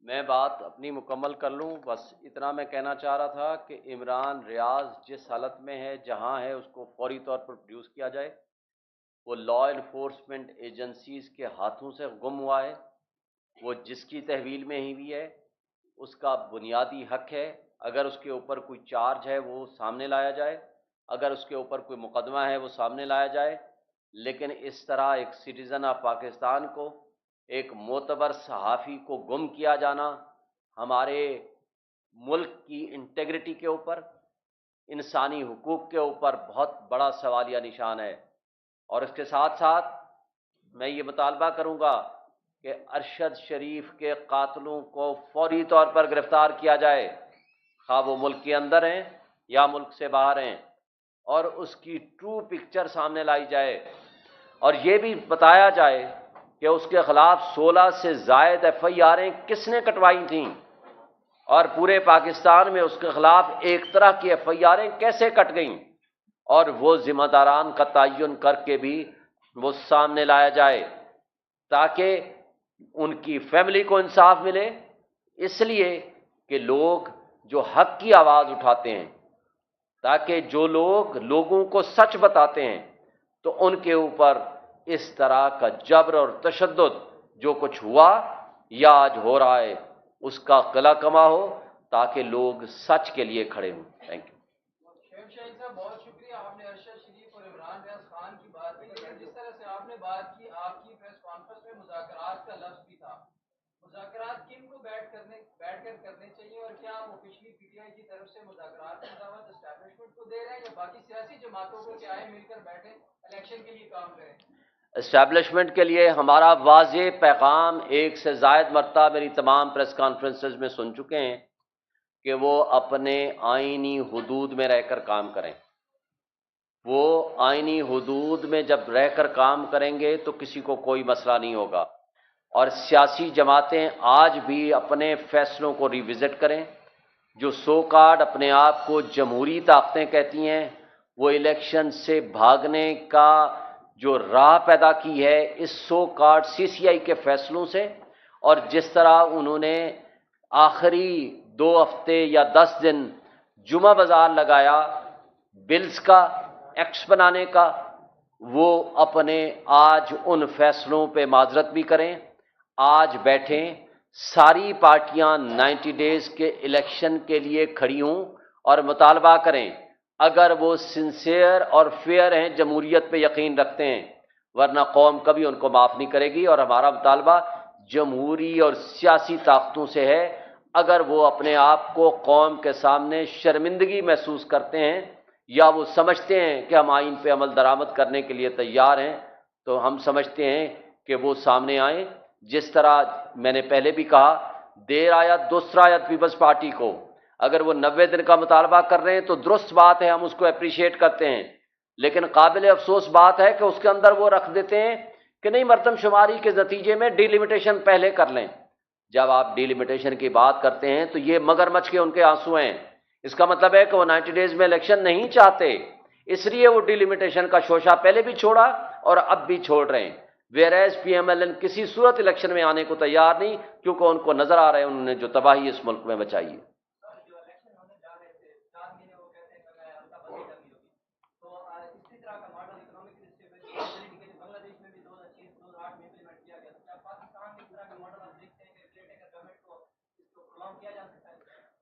میں بات اپنی مکمل کر لوں، بس اتنا میں کہنا چاہ رہا تھا کہ عمران ریاض جس حالت میں ہے، جہاں ہے، اس کو فوری طور پر پروڈیوس کیا جائے۔ وہ لا انفورسمنٹ ایجنسیز کے ہاتھوں سے گم ہوا ہے، وہ جس کی تحویل میں ہی بھی ہے، اس کا بنیادی حق ہے اگر اس کے اوپر کوئی چارج ہے وہ سامنے لایا جائے، اگر اس کے اوپر کوئی مقدمہ ہے وہ سامنے لایا جائے۔ لیکن اس طرح ایک سٹیزن آف پاکستان کو، ایک معتبر صحافی کو گم کیا جانا ہمارے ملک کی انٹیگریٹی کے اوپر، انسانی حقوق کے اوپر بہت بڑا سوالیہ نشان ہے۔ اور اس کے ساتھ ساتھ میں یہ مطالبہ کروں گا کہ ارشد شریف کے قاتلوں کو فوری طور پر گرفتار کیا جائے، خواہ وہ ملک کے اندر ہیں یا ملک سے باہر ہیں، اور اس کی ٹرو پکچر سامنے لائی جائے، اور یہ بھی بتایا جائے کہ اس کے خلاف 16 سے زائد FIRیں کس نے کٹوائی تھیں، اور پورے پاکستان میں اس کے خلاف ایک طرح کی FIRیں کیسے کٹ گئیں، اور وہ ذمہ داران کا تعین کر کے بھی وہ سامنے لایا جائے تاکہ ان کی فیملی کو انصاف ملے۔ اس لیے کہ لوگ جو حق کی آواز اٹھاتے ہیں، تاکہ جو لوگ لوگوں کو سچ بتاتے ہیں، تو ان کے اوپر اس طرح کا جبر اور تشدد جو کچھ ہوا یا آج ہو رہا ہے اس کا قلع کما ہو، تاکہ لوگ سچ کے لیے کھڑے ہوں۔ Thank you. شعیب شاہین صاحب، بہت شکریہ، آپ نے ارشد شریف اور عمران ریاض خان کی بات کی، لیکن جس طرح سے آپ نے بات کی، آپ کی پریس کانفرنس میں مذاکرات کا لفظ بھی تھا۔ مذاکرات کن کو بیٹھ کر کرنے چاہیے، اور کیا وہ پچھلی PTI کی طرف سے مذاکرات کی دعوت اسٹیبلشمنٹ کو دے رہے ہیں، یا باقی سیاسی جماعتوں کو کہ آئے مل کر بیٹھیں الیکشن کے لیے کام کریں؟ اسٹیبلشمنٹ کے لیے ہمارا واضح پیغام ایک سے زائد مرتبہ میری تمام پریس کانفرنسز میں سن چکے ہیں کہ وہ اپنے آئینی حدود میں رہ کر کام کریں۔ وہ آئینی حدود میں جب رہ کر کام کریں گے تو کسی کو کوئی مسئلہ نہیں ہوگا، اور سیاسی جماعتیں آج بھی اپنے فیصلوں کو ریوزٹ کریں۔ جو سو کارڈ اپنے آپ کو جمہوری طاقتیں کہتی ہیں، وہ الیکشن سے بھاگنے کا جو راہ پیدا کی ہے اس سو کارڈ CCI کے فیصلوں سے، اور جس طرح انہوں نے آخری 2 ہفتے یا 10 دن جمعہ بازار لگایا بلز کا، ایکٹس بنانے کا، وہ اپنے آج ان فیصلوں پہ معذرت بھی کریں۔ آج بیٹھیں، ساری پارٹیاں 90 ڈیز کے الیکشن کے لیے کھڑی ہوں اور مطالبہ کریں، اگر وہ سنسیئر اور فیئر ہیں، جمہوریت پہ یقین رکھتے ہیں، ورنہ قوم کبھی ان کو معاف نہیں کرے گی۔ اور ہمارا مطالبہ جمہوری اور سیاسی طاقتوں سے ہے، اگر وہ اپنے آپ کو قوم کے سامنے شرمندگی محسوس کرتے ہیں یا وہ سمجھتے ہیں کہ ہم آئین پہ عمل درآمد کرنے کے لیے تیار ہیں، تو ہم سمجھتے ہیں کہ وہ سامنے آئیں۔ جس طرح میں نے پہلے بھی کہا، دیر آیت درست آیت پیپلز پارٹی کو، اگر وہ 90 دن کا مطالبہ کر رہے ہیں تو درست بات ہے، ہم اس کو اپریشیٹ کرتے ہیں، لیکن قابل افسوس بات ہے کہ اس کے اندر وہ رکھ دیتے ہیں کہ نہیں، مردم شماری کے نتیجے میں ڈی لیمیٹیشن پہلے کر لیں۔ جب آپ ڈی لیمیٹیشن کی بات کرتے ہیں تو یہ مگرمچھ کے ان کے آنسو ہیں، اس کا مطلب ہے کہ وہ 90 ڈیز میں الیکشن نہیں چاہتے، اس لیے وہ ڈی لیمیٹیشن کا شوشہ پہلے بھی چھوڑا اور اب بھی چھوڑ رہے ہیں، ویئرز PMLN کسی صورت الیکشن میں آنے کو تیار نہیں، کیونکہ ان کو نظر آ رہا ہے انہوں نے جو تباہی اس ملک میں مچائی ہے۔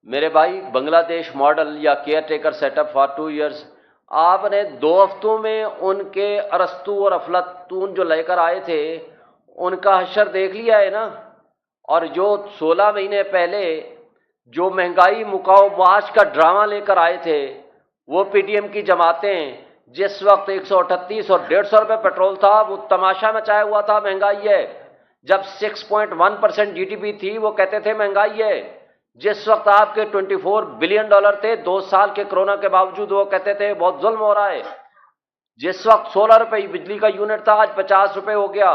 میرے بھائی، بنگلہ دیش ماڈل یا caretaker set up for 2 years, آپ نے 2 ہفتوں میں ان کے ارسطو اور افلاطون جو لے کر آئے تھے ان کا حشر دیکھ لیا ہے نا، اور جو 16 مہینے پہلے جو مہنگائی مکاؤ معاش کا ڈرامہ لے کر آئے تھے وہ PTM کی جماعتیں، جس وقت 138 اور 150 روپے پیٹرول تھا، وہ تماشا مچایا ہوا تھا مہنگائی ہے۔ جب 6.1% GDP تھی وہ کہتے تھے مہنگائی ہے۔ جس وقت آپ کے $24 بلین تھے 2 سال کے کرونا کے باوجود، وہ کہتے تھے بہت ظلم ہو رہا ہے۔ جس وقت 16 روپے بجلی کا یونٹ تھا، آج 50 روپے ہو گیا۔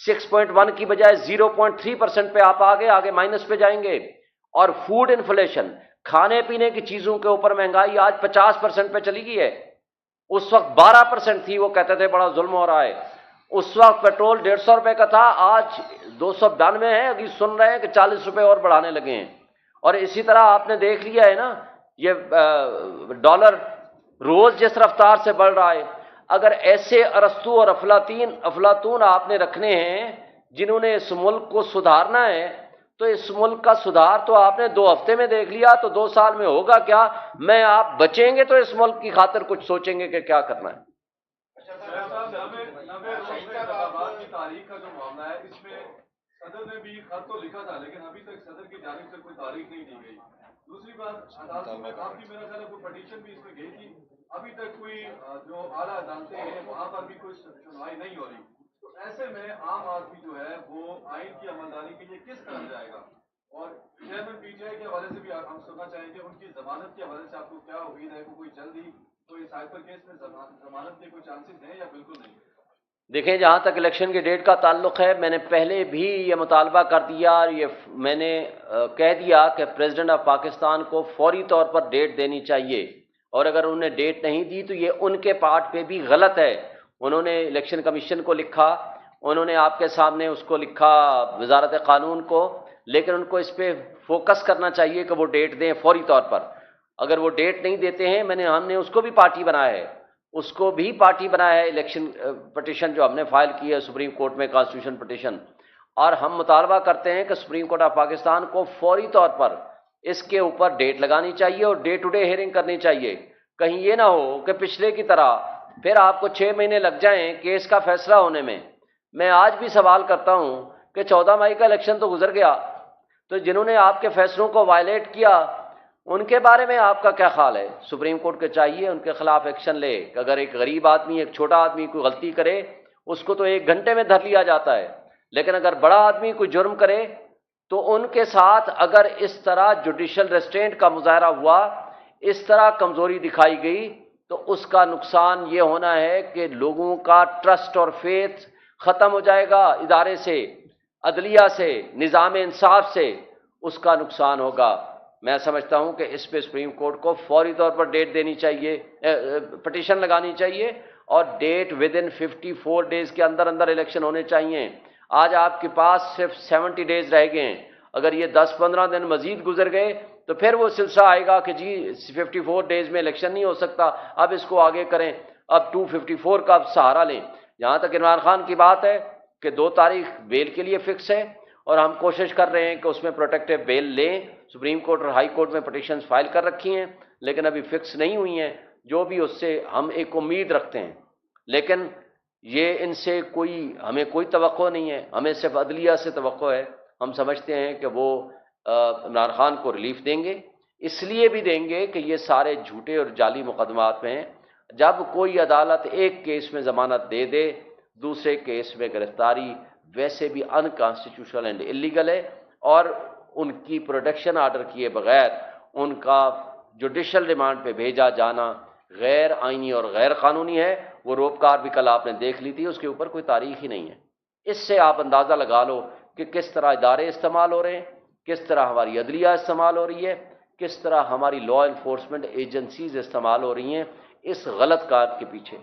6.1 کی بجائے 0.3% پہ آپ آگے مائنس پہ جائیں گے۔ اور فوڈ انفلیشن، کھانے پینے کی چیزوں کے اوپر مہنگائی آج 50% پہ چلی گئی ہے، اس وقت 12% تھی، وہ کہتے تھے بڑا ظلم ہو رہا ہے۔ اس وقت پیٹرول 150 روپے کا تھا، آج 292 ہے، ابھی سن رہے ہیں کہ 40 روپے اور بڑھانے لگے ہیں۔ اور اسی طرح آپ نے دیکھ لیا ہے نا، یہ ڈالر روز جس رفتار سے بڑھ رہا ہے۔ اگر ایسے ارسطو اور افلاطون آپ نے رکھنے ہیں جنہوں نے اس ملک کو سدھارنا ہے، تو اس ملک کا سدھار تو آپ نے 2 ہفتے میں دیکھ لیا، تو 2 سال میں ہوگا کیا؟ میں آپ بچیں گے تو اس ملک کی خاطر کچھ سوچیں گے کہ کیا کرنا ہے۔ انتخابات کی تاریخ کا جو معاملہ ہے، اس میں صدر نے بھی خط تو لکھا تھا، لیکن ابھی تک صدر کی جانب سے کوئی تاریخ نہیں دی گئی۔ دوسری بات، عدالت میں آپ کی میرا خیال ہے کوئی پٹیشن بھی اس میں گئی تھی، ابھی تک کوئی جو اعلیٰ عدالتیں ہیں وہاں پر بھی کوئی سنوائی نہیں ہو رہی۔ تو ایسے میں عام آدمی جو ہے وہ آئین کی عملداری کے لیے کس طرح جائے گا؟ اور چیئرمین پی ٹی آئی کے حوالے سے بھی ہم سننا چاہیں گے، ان کی ضمانت کے حوالے سے آپ کو کیا امید ہے؟ کوئی جلد ہی کوئی سائبر کیس میں ضمانت کے کوئی چانسز ہیں یا بالکل نہیں؟ دیکھیں، جہاں تک الیکشن کی ڈیٹ کا تعلق ہے، میں نے پہلے بھی یہ مطالبہ کر دیا، اور یہ میں نے کہہ دیا کہ پریزیڈنٹ آف پاکستان کو فوری طور پر ڈیٹ دینی چاہیے، اور اگر انہوں نے ڈیٹ نہیں دی تو یہ ان کے پارٹ پہ بھی غلط ہے۔ انہوں نے الیکشن کمیشن کو لکھا، انہوں نے آپ کے سامنے اس کو لکھا وزارت قانون کو، لیکن ان کو اس پہ فوکس کرنا چاہیے کہ وہ ڈیٹ دیں فوری طور پر۔ اگر وہ ڈیٹ نہیں دیتے ہیں، ہم نے اس کو بھی پارٹی بنایا ہے، اس کو بھی پارٹی بنایا ہے، الیکشن پٹیشن جو ہم نے فائل کی ہے سپریم کورٹ میں، کانسٹیٹیوشن پٹیشن، اور ہم مطالبہ کرتے ہیں کہ سپریم کورٹ آف پاکستان کو فوری طور پر اس کے اوپر ڈیٹ لگانی چاہیے اور ڈے ٹو ڈے ہیئرنگ کرنی چاہیے۔ کہیں یہ نہ ہو کہ پچھلے کی طرح پھر آپ کو 6 مہینے لگ جائیں کیس کا فیصلہ ہونے میں۔ میں آج بھی سوال کرتا ہوں کہ 14 مئی کا الیکشن تو گزر گیا، تو جنہوں نے آپ کے فیصلوں کو وائلیٹ کیا ان کے بارے میں آپ کا کیا خیال ہے؟ سپریم کورٹ کو چاہیے ان کے خلاف ایکشن لے کہ اگر ایک غریب آدمی، ایک چھوٹا آدمی کوئی غلطی کرے، اس کو تو 1 گھنٹے میں دھر لیا جاتا ہے، لیکن اگر بڑا آدمی کوئی جرم کرے تو ان کے ساتھ اگر اس طرح جوڈیشل ریسٹرینٹ کا مظاہرہ ہوا، اس طرح کمزوری دکھائی گئی، تو اس کا نقصان یہ ہونا ہے کہ لوگوں کا ٹرسٹ اور فیتھ ختم ہو جائے گا ادارے سے، عدلیہ سے، نظام انصاف سے، اس کا نقصان ہوگا۔ میں سمجھتا ہوں کہ اس پہ سپریم کورٹ کو فوری طور پر ڈیٹ دینی چاہیے، پٹیشن لگانی چاہیے، اور ڈیٹ ودن 54 ڈیز کے اندر اندر الیکشن ہونے چاہیے۔ آج آپ کے پاس صرف 70 ڈیز رہ گئے ہیں، اگر یہ 10-15 دن مزید گزر گئے تو پھر وہ سلسلہ آئے گا کہ جی 54 ڈیز میں الیکشن نہیں ہو سکتا، اب اس کو آگے کریں، اب 254 کا سہارا لیں۔ جہاں تک عمران خان کی بات ہے کہ 2 تاریخ بیل کے لیے فکس ہے، اور ہم کوشش کر رہے ہیں کہ اس میں پروٹیکٹیو بیل لیں۔ سپریم کورٹ اور ہائی کورٹ میں پٹیشنز فائل کر رکھی ہیں، لیکن ابھی فکس نہیں ہوئی ہیں، جو بھی اس سے ہم ایک امید رکھتے ہیں، لیکن یہ ان سے ہمیں کوئی توقع نہیں ہے، ہمیں صرف عدلیہ سے توقع ہے۔ ہم سمجھتے ہیں کہ وہ عمران خان کو ریلیف دیں گے، اس لیے بھی دیں گے کہ یہ سارے جھوٹے اور جعلی مقدمات میں ہیں۔ جب کوئی عدالت ایک کیس میں ضمانت دے دے، دوسرے کیس میں گرفتاری ویسے بھی انکانسٹیٹیوشنل اینڈ اللیگل ہے، اور ان کی پروڈکشن آرڈر کیے بغیر ان کا جوڈیشل ریمانڈ پہ بھیجا جانا غیر آئینی اور غیر قانونی ہے۔ وہ روپکار بھی کل آپ نے دیکھ لی تھی، اس کے اوپر کوئی تاریخ ہی نہیں ہے۔ اس سے آپ اندازہ لگا لو کہ کس طرح ادارے استعمال ہو رہے ہیں، کس طرح ہماری عدلیہ استعمال ہو رہی ہے، کس طرح ہماری لا انفورسمنٹ ایجنسیز استعمال ہو رہی ہیں اس غلط کار کے پیچھے۔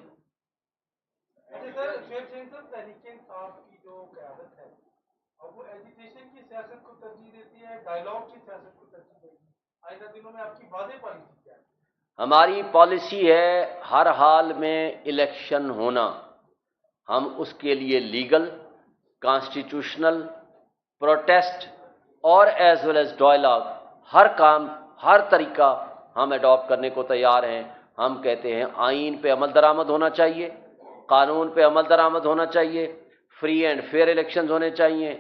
تحریک انصاف کی جو قیادت ہے، اب وہ ایجوکیشن کی سیاست کو ترجیح دیتی ہے، ڈائیلاگ کی سیاست کو ترجیح دیتی ہے؟ آئندہ دنوں میں آپ کی واضح پالیسی کیا ہے؟ ہماری پالیسی ہے ہر حال میں الیکشن ہونا، ہم اس کے لیے لیگل، کانسٹیٹیوشنل، پروٹیسٹ اور ایز ویل ایز ڈائیلاگ، ہر کام، ہر طریقہ ہم اڈاپٹ کرنے کو تیار ہیں۔ ہم کہتے ہیں آئین پہ عمل درآمد ہونا چاہیے، قانون پہ عمل درآمد ہونا چاہیے، فری اینڈ فیئر الیکشنز ہونے چاہیے،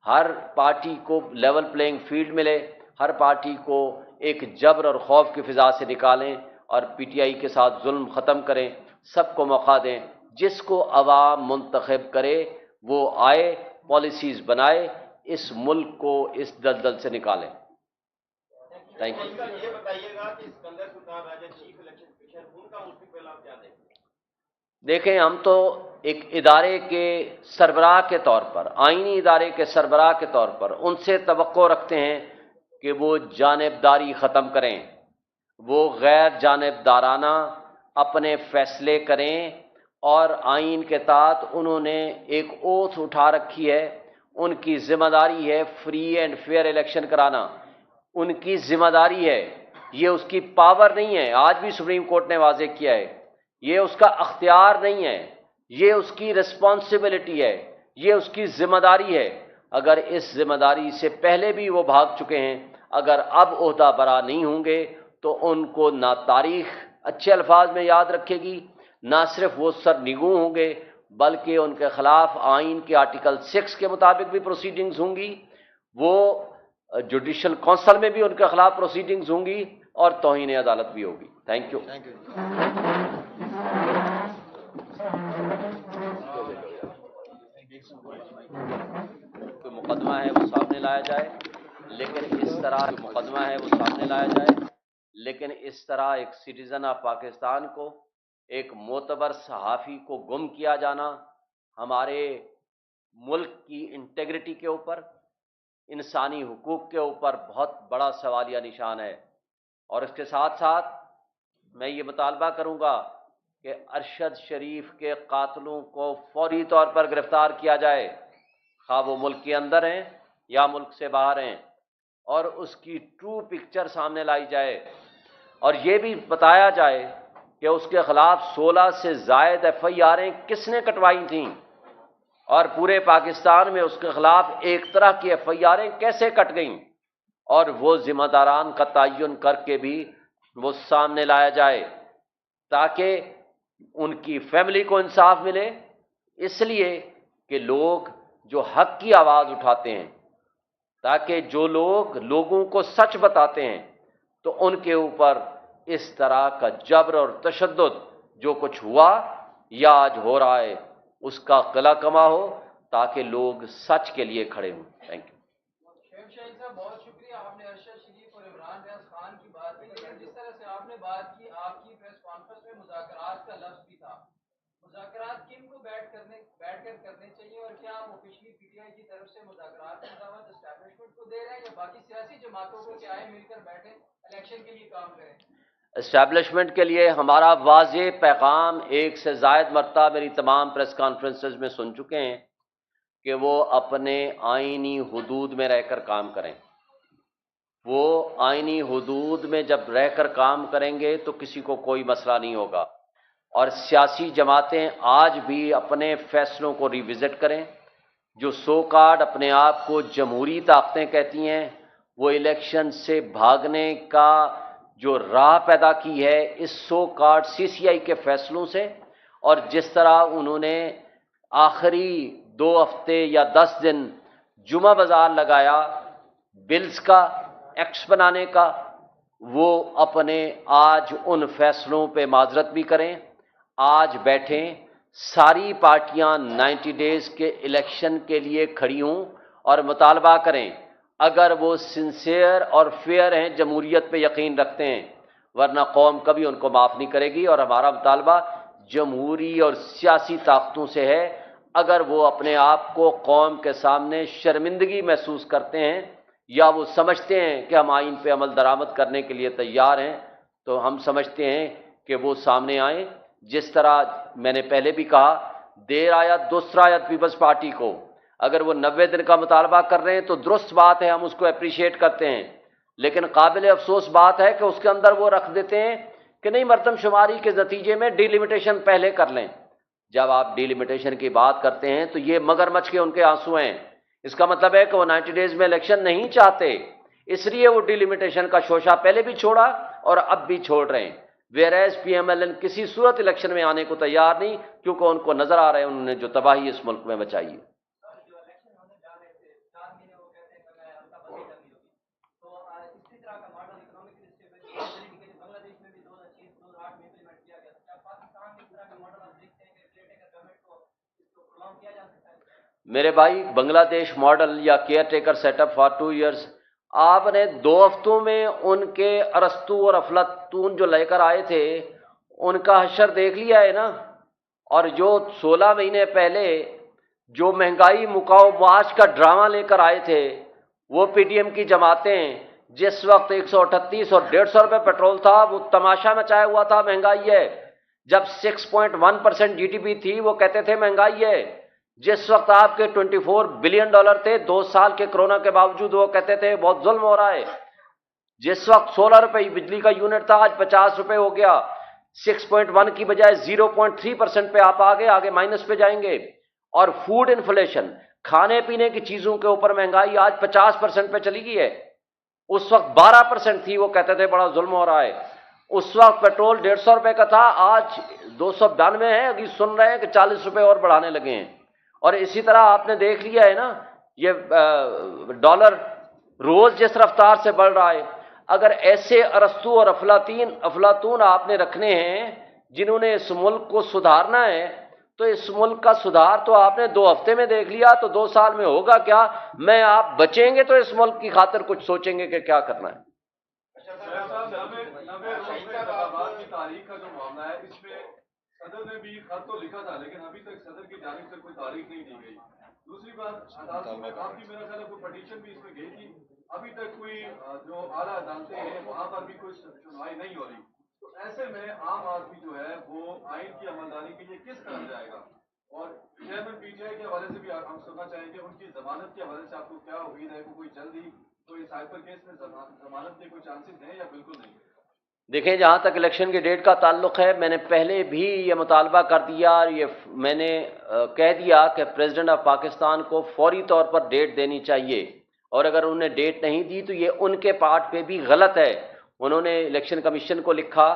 ہر پارٹی کو لیول پلینگ فیلڈ ملے، ہر پارٹی کو ایک جبر اور خوف کی فضا سے نکالیں، اور پی ٹی آئی کے ساتھ ظلم ختم کریں، سب کو موقع دیں، جس کو عوام منتخب کرے وہ آئے، پالیسیز بنائے، اس ملک کو اس دلدل سے نکالیں۔ Thank you. یہ بتائیے گا کہ اسکندر سلطان راجہ چیف الیکشن کمیشن، ان کا مستقبل آپ کیا دیکھیں؟ دیکھیں، ہم تو ایک ادارے کے سربراہ کے طور پر، آئینی ادارے کے سربراہ کے طور پر ان سے توقع رکھتے ہیں کہ وہ جانبداری ختم کریں، وہ غیر جانبدارانہ اپنے فیصلے کریں، اور آئین کے تحت انہوں نے ایک اوتھ اٹھا رکھی ہے، ان کی ذمہ داری ہے فری اینڈ فیئر الیکشن کرانا، ان کی ذمہ داری ہے، یہ اس کی پاور نہیں ہے۔ آج بھی سپریم کورٹ نے واضح کیا ہے، یہ اس کا اختیار نہیں ہے، یہ اس کی رسپانسبلٹی ہے، یہ اس کی ذمہ داری ہے۔ اگر اس ذمہ داری سے پہلے بھی وہ بھاگ چکے ہیں، اگر اب عہدہ برا نہیں ہوں گے تو ان کو نہ تاریخ اچھے الفاظ میں یاد رکھے گی، نہ صرف وہ سرنگوں ہوں گے بلکہ ان کے خلاف آئین کے آرٹیکل 6 کے مطابق بھی پروسیڈنگز ہوں گی، وہ جوڈیشل کونسل میں بھی ان کے خلاف پروسیڈنگز ہوں گی اور توہین عدالت بھی ہوگی۔ Thank you. کوئی مقدمہ ہے وہ سامنے لایا جائے، لیکن اس طرح مقدمہ ہے وہ سامنے لایا جائے، لیکن اس طرح ایک سٹیزن آف پاکستان کو، ایک معتبر صحافی کو گم کیا جانا ہمارے ملک کی انٹیگریٹی کے اوپر، انسانی حقوق کے اوپر بہت بڑا سوالیہ نشان ہے۔ اور اس کے ساتھ ساتھ میں یہ مطالبہ کروں گا کہ ارشد شریف کے قاتلوں کو فوری طور پر گرفتار کیا جائے، خواہ وہ ملک کے اندر ہیں یا ملک سے باہر ہیں، اور اس کی ٹرو پکچر سامنے لائی جائے، اور یہ بھی بتایا جائے کہ اس کے خلاف 16 سے زائد FIRیں کس نے کٹوائی تھیں، اور پورے پاکستان میں اس کے خلاف ایک طرح کی FIRیں کیسے کٹ گئیں، اور وہ ذمہ داران کا تعین کر کے بھی وہ سامنے لایا جائے تاکہ ان کی فیملی کو انصاف ملے۔ اس لیے کہ لوگ جو حق کی آواز اٹھاتے ہیں، تاکہ جو لوگ لوگوں کو سچ بتاتے ہیں تو ان کے اوپر اس طرح کا جبر اور تشدد جو کچھ ہوا یا آج ہو رہا ہے اس کا قلع کما ہو، تاکہ لوگ سچ کے لیے کھڑے ہوں۔ Thank you. شعیب شاہین صاحب بہت شکریہ، آپ نے ارشد شریف اور عمران ریاض خان کی بات کی، لیکن جس طرح سے آپ نے بات کی، آپ کی پریس کانفرنس میں مذاکرات کا لفظ بھی تھا۔ مذاکرات کن کو بیٹھ کر کرنے چاہیے، اور کیا آپ آفیشلی PTI کی طرف سے مذاکرات کی دعوت اسٹیبلشمنٹ کو دے رہے ہیں یا باقی سیاسی جماعتوں کو کہ آئے مل کر بیٹھیں الیکشن کے لیے کام کریں؟ اسٹیبلشمنٹ کے لیے ہمارا واضح پیغام ایک سے زائد مرتبہ میری تمام پریس کانفرنسز میں سن چکے ہیں کہ وہ اپنے آئینی حدود میں رہ کر کام کریں۔ وہ آئینی حدود میں جب رہ کر کام کریں گے تو کسی کو کوئی مسئلہ نہیں ہوگا، اور سیاسی جماعتیں آج بھی اپنے فیصلوں کو ریوزٹ کریں۔ جو سو کارڈ اپنے آپ کو جمہوری طاقتیں کہتی ہیں، وہ الیکشن سے بھاگنے کا جو راہ پیدا کی ہے اس سو کارڈ CCI کے فیصلوں سے، اور جس طرح انہوں نے آخری 2 ہفتے یا 10 دن جمعہ بازار لگایا بلز کا، ایکٹس بنانے کا، وہ اپنے آج ان فیصلوں پہ معذرت بھی کریں۔ آج بیٹھیں، ساری پارٹیاں 90 ڈیز کے الیکشن کے لیے کھڑی ہوں اور مطالبہ کریں، اگر وہ سنسیئر اور فیئر ہیں، جمہوریت پہ یقین رکھتے ہیں، ورنہ قوم کبھی ان کو معاف نہیں کرے گی۔ اور ہمارا مطالبہ جمہوری اور سیاسی طاقتوں سے ہے، اگر وہ اپنے آپ کو قوم کے سامنے شرمندگی محسوس کرتے ہیں یا وہ سمجھتے ہیں کہ ہم آئین پہ عمل درآمد کرنے کے لیے تیار ہیں، تو ہم سمجھتے ہیں کہ وہ سامنے آئیں۔ جس طرح میں نے پہلے بھی کہا، دیر آیت درست آیت پیپلز پارٹی کو، اگر وہ 90 دن کا مطالبہ کر رہے ہیں تو درست بات ہے، ہم اس کو اپریشیٹ کرتے ہیں، لیکن قابل افسوس بات ہے کہ اس کے اندر وہ رکھ دیتے ہیں کہ نہیں، مردم شماری کے نتیجے میں ڈی لمیٹیشن پہلے کر لیں۔ جب آپ ڈی لمیٹیشن کی بات کرتے ہیں تو یہ مگرمچھ کے ان کے آنسو ہیں، اس کا مطلب ہے کہ وہ 90 ڈیز میں الیکشن نہیں چاہتے، اس لیے وہ ڈی لمیٹیشن کا شوشہ پہلے بھی چھوڑا اور اب بھی چھوڑ رہے ہیں، ویئرایز PMLN کسی صورت الیکشن میں آنے کو تیار نہیں، کیونکہ ان کو نظر آ رہا ہے انہوں نے جو تباہی اس ملک میں مچائی ہے۔ میرے بھائی، بنگلہ دیش ماڈل یا caretaker set up for 2 years, آپ نے 2 ہفتوں میں ان کے ارسطو اور افلاطون جو لے کر آئے تھے ان کا حشر دیکھ لیا ہے نا، اور جو 16 مہینے پہلے جو مہنگائی مکاؤ معاش کا ڈرامہ لے کر آئے تھے وہ PTM کی جماعتیں، جس وقت 138 اور 150 روپے پیٹرول تھا، وہ تماشا مچایا ہوا تھا مہنگائی ہے، जब 6.1% GDP थी वो कहते थे महंगाई है। जिस वक्त आपके $24 बिलियन थे 2 साल के कोरोना के बावजूद वो कहते थे बहुत जुल्म हो रहा है। जिस वक्त 16 रुपए बिजली का यूनिट था आज 50 रुपए हो गया। 6.1 की बजाय 0.3% पे आप आगे माइनस पे जाएंगे। और फूड इन्फ्लेशन, खाने पीने की चीजों के ऊपर महंगाई आज 50% पे चली गई है। उस वक्त 12% थी, वो कहते थे बड़ा जुल्म हो रहा है। उस वक्त पेट्रोल 150 रुपए का था, आज 292 है। अभी सुन रहे हैं कि 40 रुपए और बढ़ाने लगे हैं। और इसी तरह आपने देख लिया है ना, ये डॉलर रोज जिस रफ्तार से बढ़ रहा है। अगर ऐसे अरस्तू और अफलातून आपने रखने हैं जिन्होंने इस मुल्क को सुधारना है, तो इस मुल्क का सुधार तो आपने 2 हफ्ते में देख लिया, तो 2 साल में होगा क्या? मैं आप बचेंगे तो इस मुल्क की खातिर कुछ सोचेंगे कि क्या करना है। इंतखाबात की तारीख का जो मामला है, इसमें सदर ने भी खत तो लिखा था, लेकिन अभी तक सदर की जानिब से कोई तारीख नहीं दी गई। दूसरी बात, अदालत में आपकी मेरा ख्याल है कोई पटिशन भी इसमें गई थी, अभी तक कोई जो आला अदालतें हैं वहां पर भी कोई सुनवाई नहीं हो रही। तो ऐसे में आम आदमी जो है वो आइन की अमलदारी के लिए किस तरह जाएगा? और चेयरमैन पीटीआई के हवाले से भी हम सुनना चाहेंगे, उनकी जमानत के हवाले से आपको क्या उम्मीद है? कोई जल्दी कोई साइबर केस में जमानत के कोई चांसेस हैं या बिल्कुल नहीं? देखें, जहाँ तक इलेक्शन के डेट का ताल्लुक है, मैंने पहले भी ये मुतालबा कर दिया और ये मैंने कह दिया कि प्रेसिडेंट ऑफ पाकिस्तान को फौरी तौर पर डेट देनी चाहिए। और अगर उन्हें डेट नहीं दी तो ये उनके पार्ट पे भी गलत है। उन्होंने इलेक्शन कमीशन को लिखा,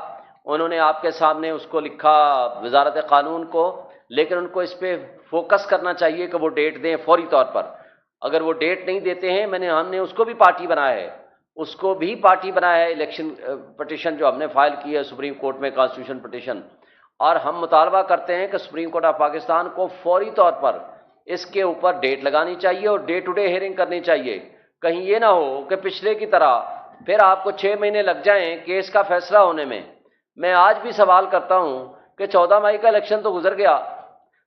उन्होंने आपके सामने उसको लिखा वजारत कानून को, लेकिन उनको इस पर फोकस करना चाहिए कि वो डेट दें फौरी तौर पर। अगर वो डेट नहीं देते हैं, हमने उसको भी पार्टी बनाया है, इलेक्शन पटिशन जो हमने फाइल की है सुप्रीम कोर्ट में, कॉन्स्टिट्यूशन पटिशन। और हम मुतालबा करते हैं कि सुप्रीम कोर्ट ऑफ पाकिस्तान को फौरी तौर पर इसके ऊपर डेट लगानी चाहिए और डे टू डे हियरिंग करनी चाहिए। कहीं ये ना हो कि पिछले की तरह फिर आपको 6 महीने लग जाएं केस का फैसला होने में। मैं आज भी सवाल करता हूं कि 14 मई का इलेक्शन तो गुजर गया,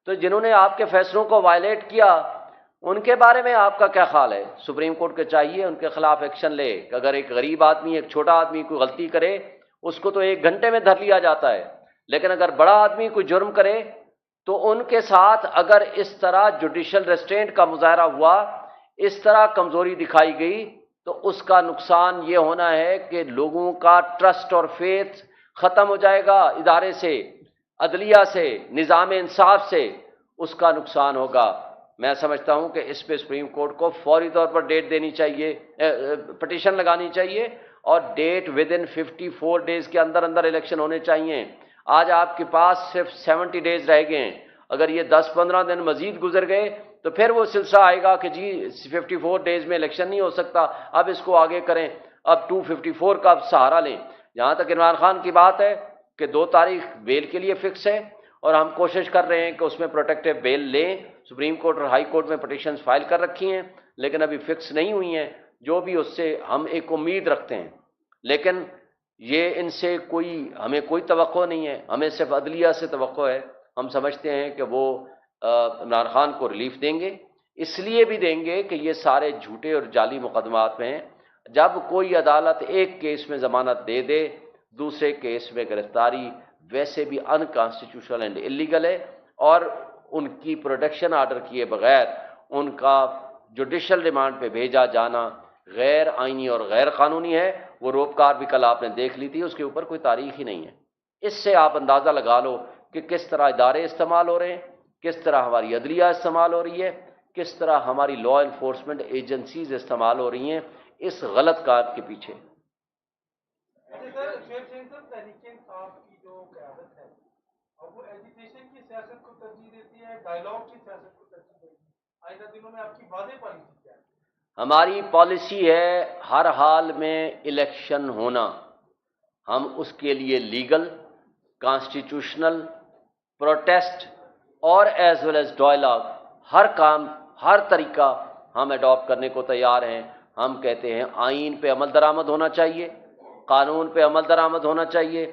तो जिन्होंने आपके फैसलों को वायलेट किया उनके बारे में आपका क्या ख्याल है? सुप्रीम कोर्ट को चाहिए उनके खिलाफ एक्शन ले। अगर एक गरीब आदमी, एक छोटा आदमी कोई गलती करे, उसको तो 1 घंटे में धर लिया जाता है, लेकिन अगर बड़ा आदमी कोई जुर्म करे तो उनके साथ अगर इस तरह जुडिशल रेस्ट्रेंट का मुजाहरा हुआ, इस तरह कमजोरी दिखाई गई, तो उसका नुकसान ये होना है कि लोगों का ट्रस्ट और फेथ खत्म हो जाएगा इदारे से, अदलिया से, निज़ाम इंसाफ से, उसका नुकसान होगा। मैं समझता हूं कि इस पे सुप्रीम कोर्ट को फौरी तौर पर डेट देनी चाहिए, पटिशन लगानी चाहिए और डेट विद इन 54 डेज के अंदर अंदर इलेक्शन होने चाहिए। आज आपके पास सिर्फ 70 डेज रह गए हैं। अगर ये 10-15 दिन मजीद गुजर गए तो फिर वो सिलसिला आएगा कि जी 54 डेज में इलेक्शन नहीं हो सकता, अब इसको आगे करें, अब 254 का सहारा लें। जहाँ तक इमरान खान की बात है कि 2 तारीख बेल के लिए फिक्स है और हम कोशिश कर रहे हैं कि उसमें प्रोटेक्टिव बेल लें। सुप्रीम कोर्ट और हाई कोर्ट में पटिशन्स फाइल कर रखी हैं, लेकिन अभी फिक्स नहीं हुई हैं। जो भी उससे हम एक उम्मीद रखते हैं, लेकिन ये इनसे हमें कोई तवक्को नहीं है, हमें सिर्फ अदलिया से तवक्को है। हम समझते हैं कि वो इमरान खान को रिलीफ देंगे, इसलिए भी देंगे कि ये सारे झूठे और जाली मुकदमात में हैं। जब कोई अदालत एक केस में जमानत दे दे, दूसरे केस में गिरफ्तारी वैसे भी अनकॉन्स्टिट्यूशनल एंड इलीगल है और उनकी प्रोटेक्शन ऑर्डर किए बगैर उनका जुडिशल रिमांड पे भेजा जाना गैर आइनी और गैर कानूनी है। वो रोपकार भी कल आपने देख ली थी, उसके ऊपर कोई तारीख ही नहीं है। इससे आप अंदाज़ा लगा लो कि किस तरह इदारे इस्तेमाल हो रहे हैं, किस तरह हमारी अदलिया इस्तेमाल हो रही है, किस तरह हमारी लॉ इन्फोर्समेंट एजेंसीज इस्तेमाल हो रही हैं इस गलत काम के पीछे। वो एजुकेशन की सियासत को तरजीह देती है, डायलॉग की सियासत को तरजीह देती है। आइंदा दिनों में आपकी वाज़ेह पॉलिसी क्या है? हमारी पॉलिसी है हर हाल में इलेक्शन होना। हम उसके लिए लीगल, कॉन्स्टिट्यूशनल, प्रोटेस्ट और एज वेल एज डायलॉग, हर काम, हर तरीका हम अडॉप्ट करने को तैयार हैं। हम कहते हैं आइन पे अमल दरामद होना चाहिए, कानून पे अमल दरामद होना चाहिए,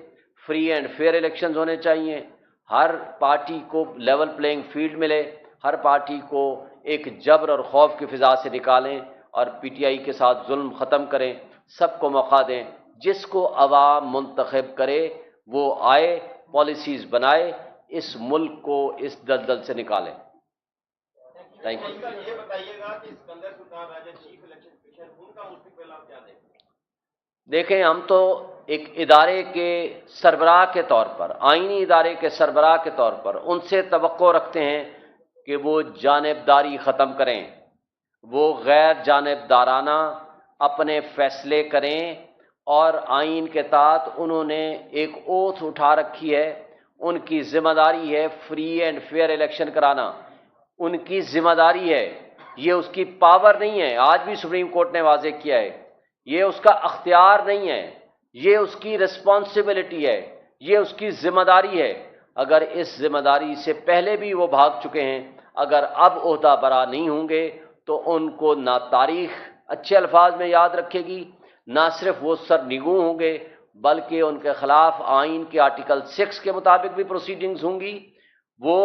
फ्री एंड फेयर इलेक्शंस होने चाहिए, हर पार्टी को लेवल प्लेइंग फील्ड मिले, हर पार्टी को एक जबर और खौफ की फिजा से निकालें और पीटीआई के साथ जुल्म ख़त्म करें, सबको मौका दें। जिसको अवाम मुंतखब करे वो आए, पॉलिसीज बनाए, इस मुल्क को इस दलदल से निकालें। Thank you. ये बताइएगा कि Sikandar Sultan Raja chief election commission उनका मुस्तकबिल आप क्या देखें? देखें, हम तो एक इदारे के सरबराह के तौर पर, आईनी इदारे के सरबराह के तौर पर उनसे तवक्को रखते हैं कि वो जानिबदारी ख़त्म करें, वो गैर जानिबदाराना अपने फैसले करें, और आइन के तहत उन्होंने एक ओथ उठा रखी है, उनकी ज़िम्मेदारी है फ्री एंड फेयर इलेक्शन कराना, उनकी ज़िम्मेदारी है, ये उसकी पावर नहीं है। आज भी सुप्रीम कोर्ट ने वाज़ेह किया है, ये उसका अख्तियार नहीं है, ये उसकी रिस्पॉन्सिबिलिटी है, ये उसकी ज़िम्मेदारी है। अगर इस ज़िम्मेदारी से पहले भी वो भाग चुके हैं, अगर अब ओहदा बरा नहीं होंगे तो उनको ना तारीख अच्छे अल्फाज में याद रखेगी, ना सिर्फ वो सरनिगू होंगे, बल्कि उनके खिलाफ आइन के आर्टिकल 6 के मुताबिक भी प्रोसीडिंग्स होंगी, वो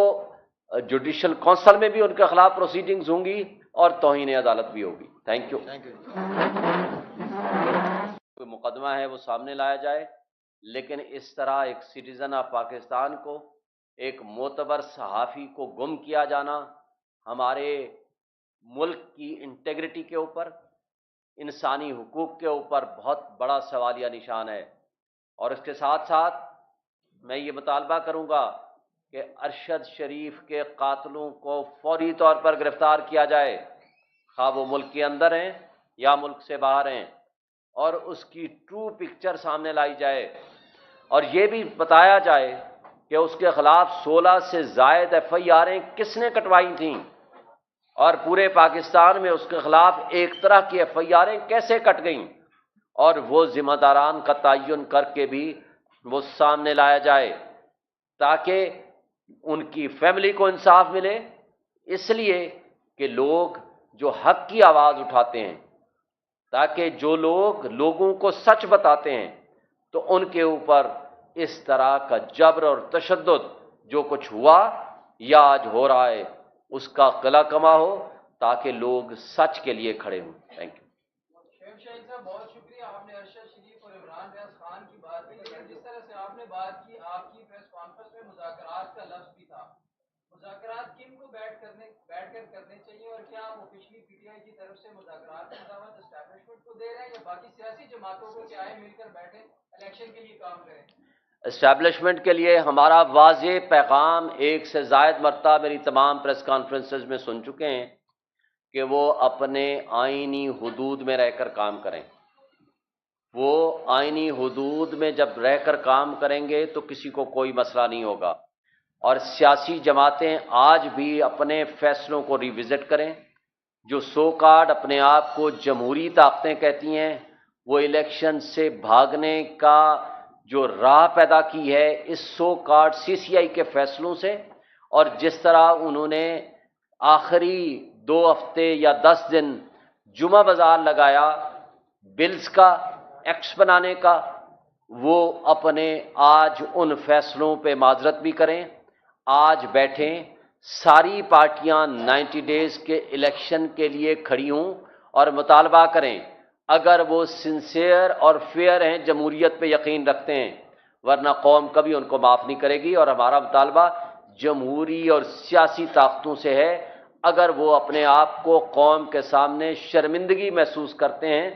जुडिशल काउंसिल में भी उनके खिलाफ प्रोसीडिंग्स होंगी, और तौहीन अदालत भी होगी। Thank you. कोई मुकदमा है वो सामने लाया जाए, लेकिन इस तरह एक सिटीजन ऑफ पाकिस्तान को, एक मोतबर सहाफ़ी को गुम किया जाना हमारे मुल्क की इंटेग्रिटी के ऊपर, इंसानी हुकूक के ऊपर बहुत बड़ा सवालिया निशान है। और इसके साथ साथ मैं ये मुतालबा करूँगा कि अरशद शरीफ के कातलों को फौरी तौर पर गिरफ्तार किया जाए, खा वो मुल्क के अंदर हैं या मुल्क से बाहर हैं, और उसकी ट्रू पिक्चर सामने लाई जाए, और ये भी बताया जाए कि उसके खिलाफ 16 से ज़ायद FIR'ें किसने कटवाई थीं, और पूरे पाकिस्तान में उसके खिलाफ एक तरह की FIR'ें कैसे कट गईं, और वो जिम्मेदारान का तयन करके भी वो सामने लाया जाए, ताकि उनकी फैमिली को इंसाफ मिले। इसलिए कि लोग जो हक की आवाज़ उठाते हैं, ताकि जो लोग लोगों को सच बताते हैं, तो उनके ऊपर इस तरह का जबर और तशद्दुद जो कुछ हुआ या आज हो रहा है, उसका किला कमा हो, ताकि लोग सच के लिए खड़े हों। Thank you. शेख शाहिद साहब, बहुत शुक्रिया, आपने अरशद शरीफ और इमरान रियाज खान की बात की, लेकिन जिस तरह से आपने बात की, आपकी प्रेस कॉन्फ्रेंस में मुज़ाकरात का लफ्ज़ भी था। मुज़ाकरात किन को बैठकर करने चाहिए, और क्या आप ऑफिशियली PTI की तरफ से मुज़ाकरात की दावत एस्टैब्लिशमेंट को दे रहे हैं, या बाकी सियासी जमातों को कि आए मिलकर बैठे इलेक्शन के लिए काम करें? एस्टैब्लिशमेंट के लिए हमारा वाज़ेह पैगाम एक से ज़ायद मरतबा मेरी तमाम प्रेस कॉन्फ्रेंसेस में सुन चुके हैं कि वो अपने आइनी हुदूद में रहकर काम करें। वो आइनी हुदूद में जब रहकर काम करेंगे तो किसी को कोई मसला नहीं होगा। और सियासी जमातें आज भी अपने फैसलों को रिविज़िट करें। जो सो कार्ड अपने आप को जमहूरी ताकतें कहती हैं, वो इलेक्शन से भागने का जो राह पैदा की है इस सो कार्ड CCI के फैसलों से, और जिस तरह उन्होंने आखिरी 2 हफ्ते या 10 दिन जुमा बाजार लगाया बिल्स का, एक्ट्स बनाने का, वो अपने आज उन फैसलों पे माजरत भी करें। आज बैठें, सारी पार्टियां 90 डेज के इलेक्शन के लिए खड़ी हों और मुतालबा करें, अगर वो सिंसियर और फेयर हैं, जमहूरियत पे यकीन रखते हैं, वरना कौम कभी उनको माफ़ नहीं करेगी। और हमारा मुतालबा जमहूरी और सियासी ताकतों से है। अगर वो अपने आप को कौम के सामने शर्मिंदगी महसूस करते हैं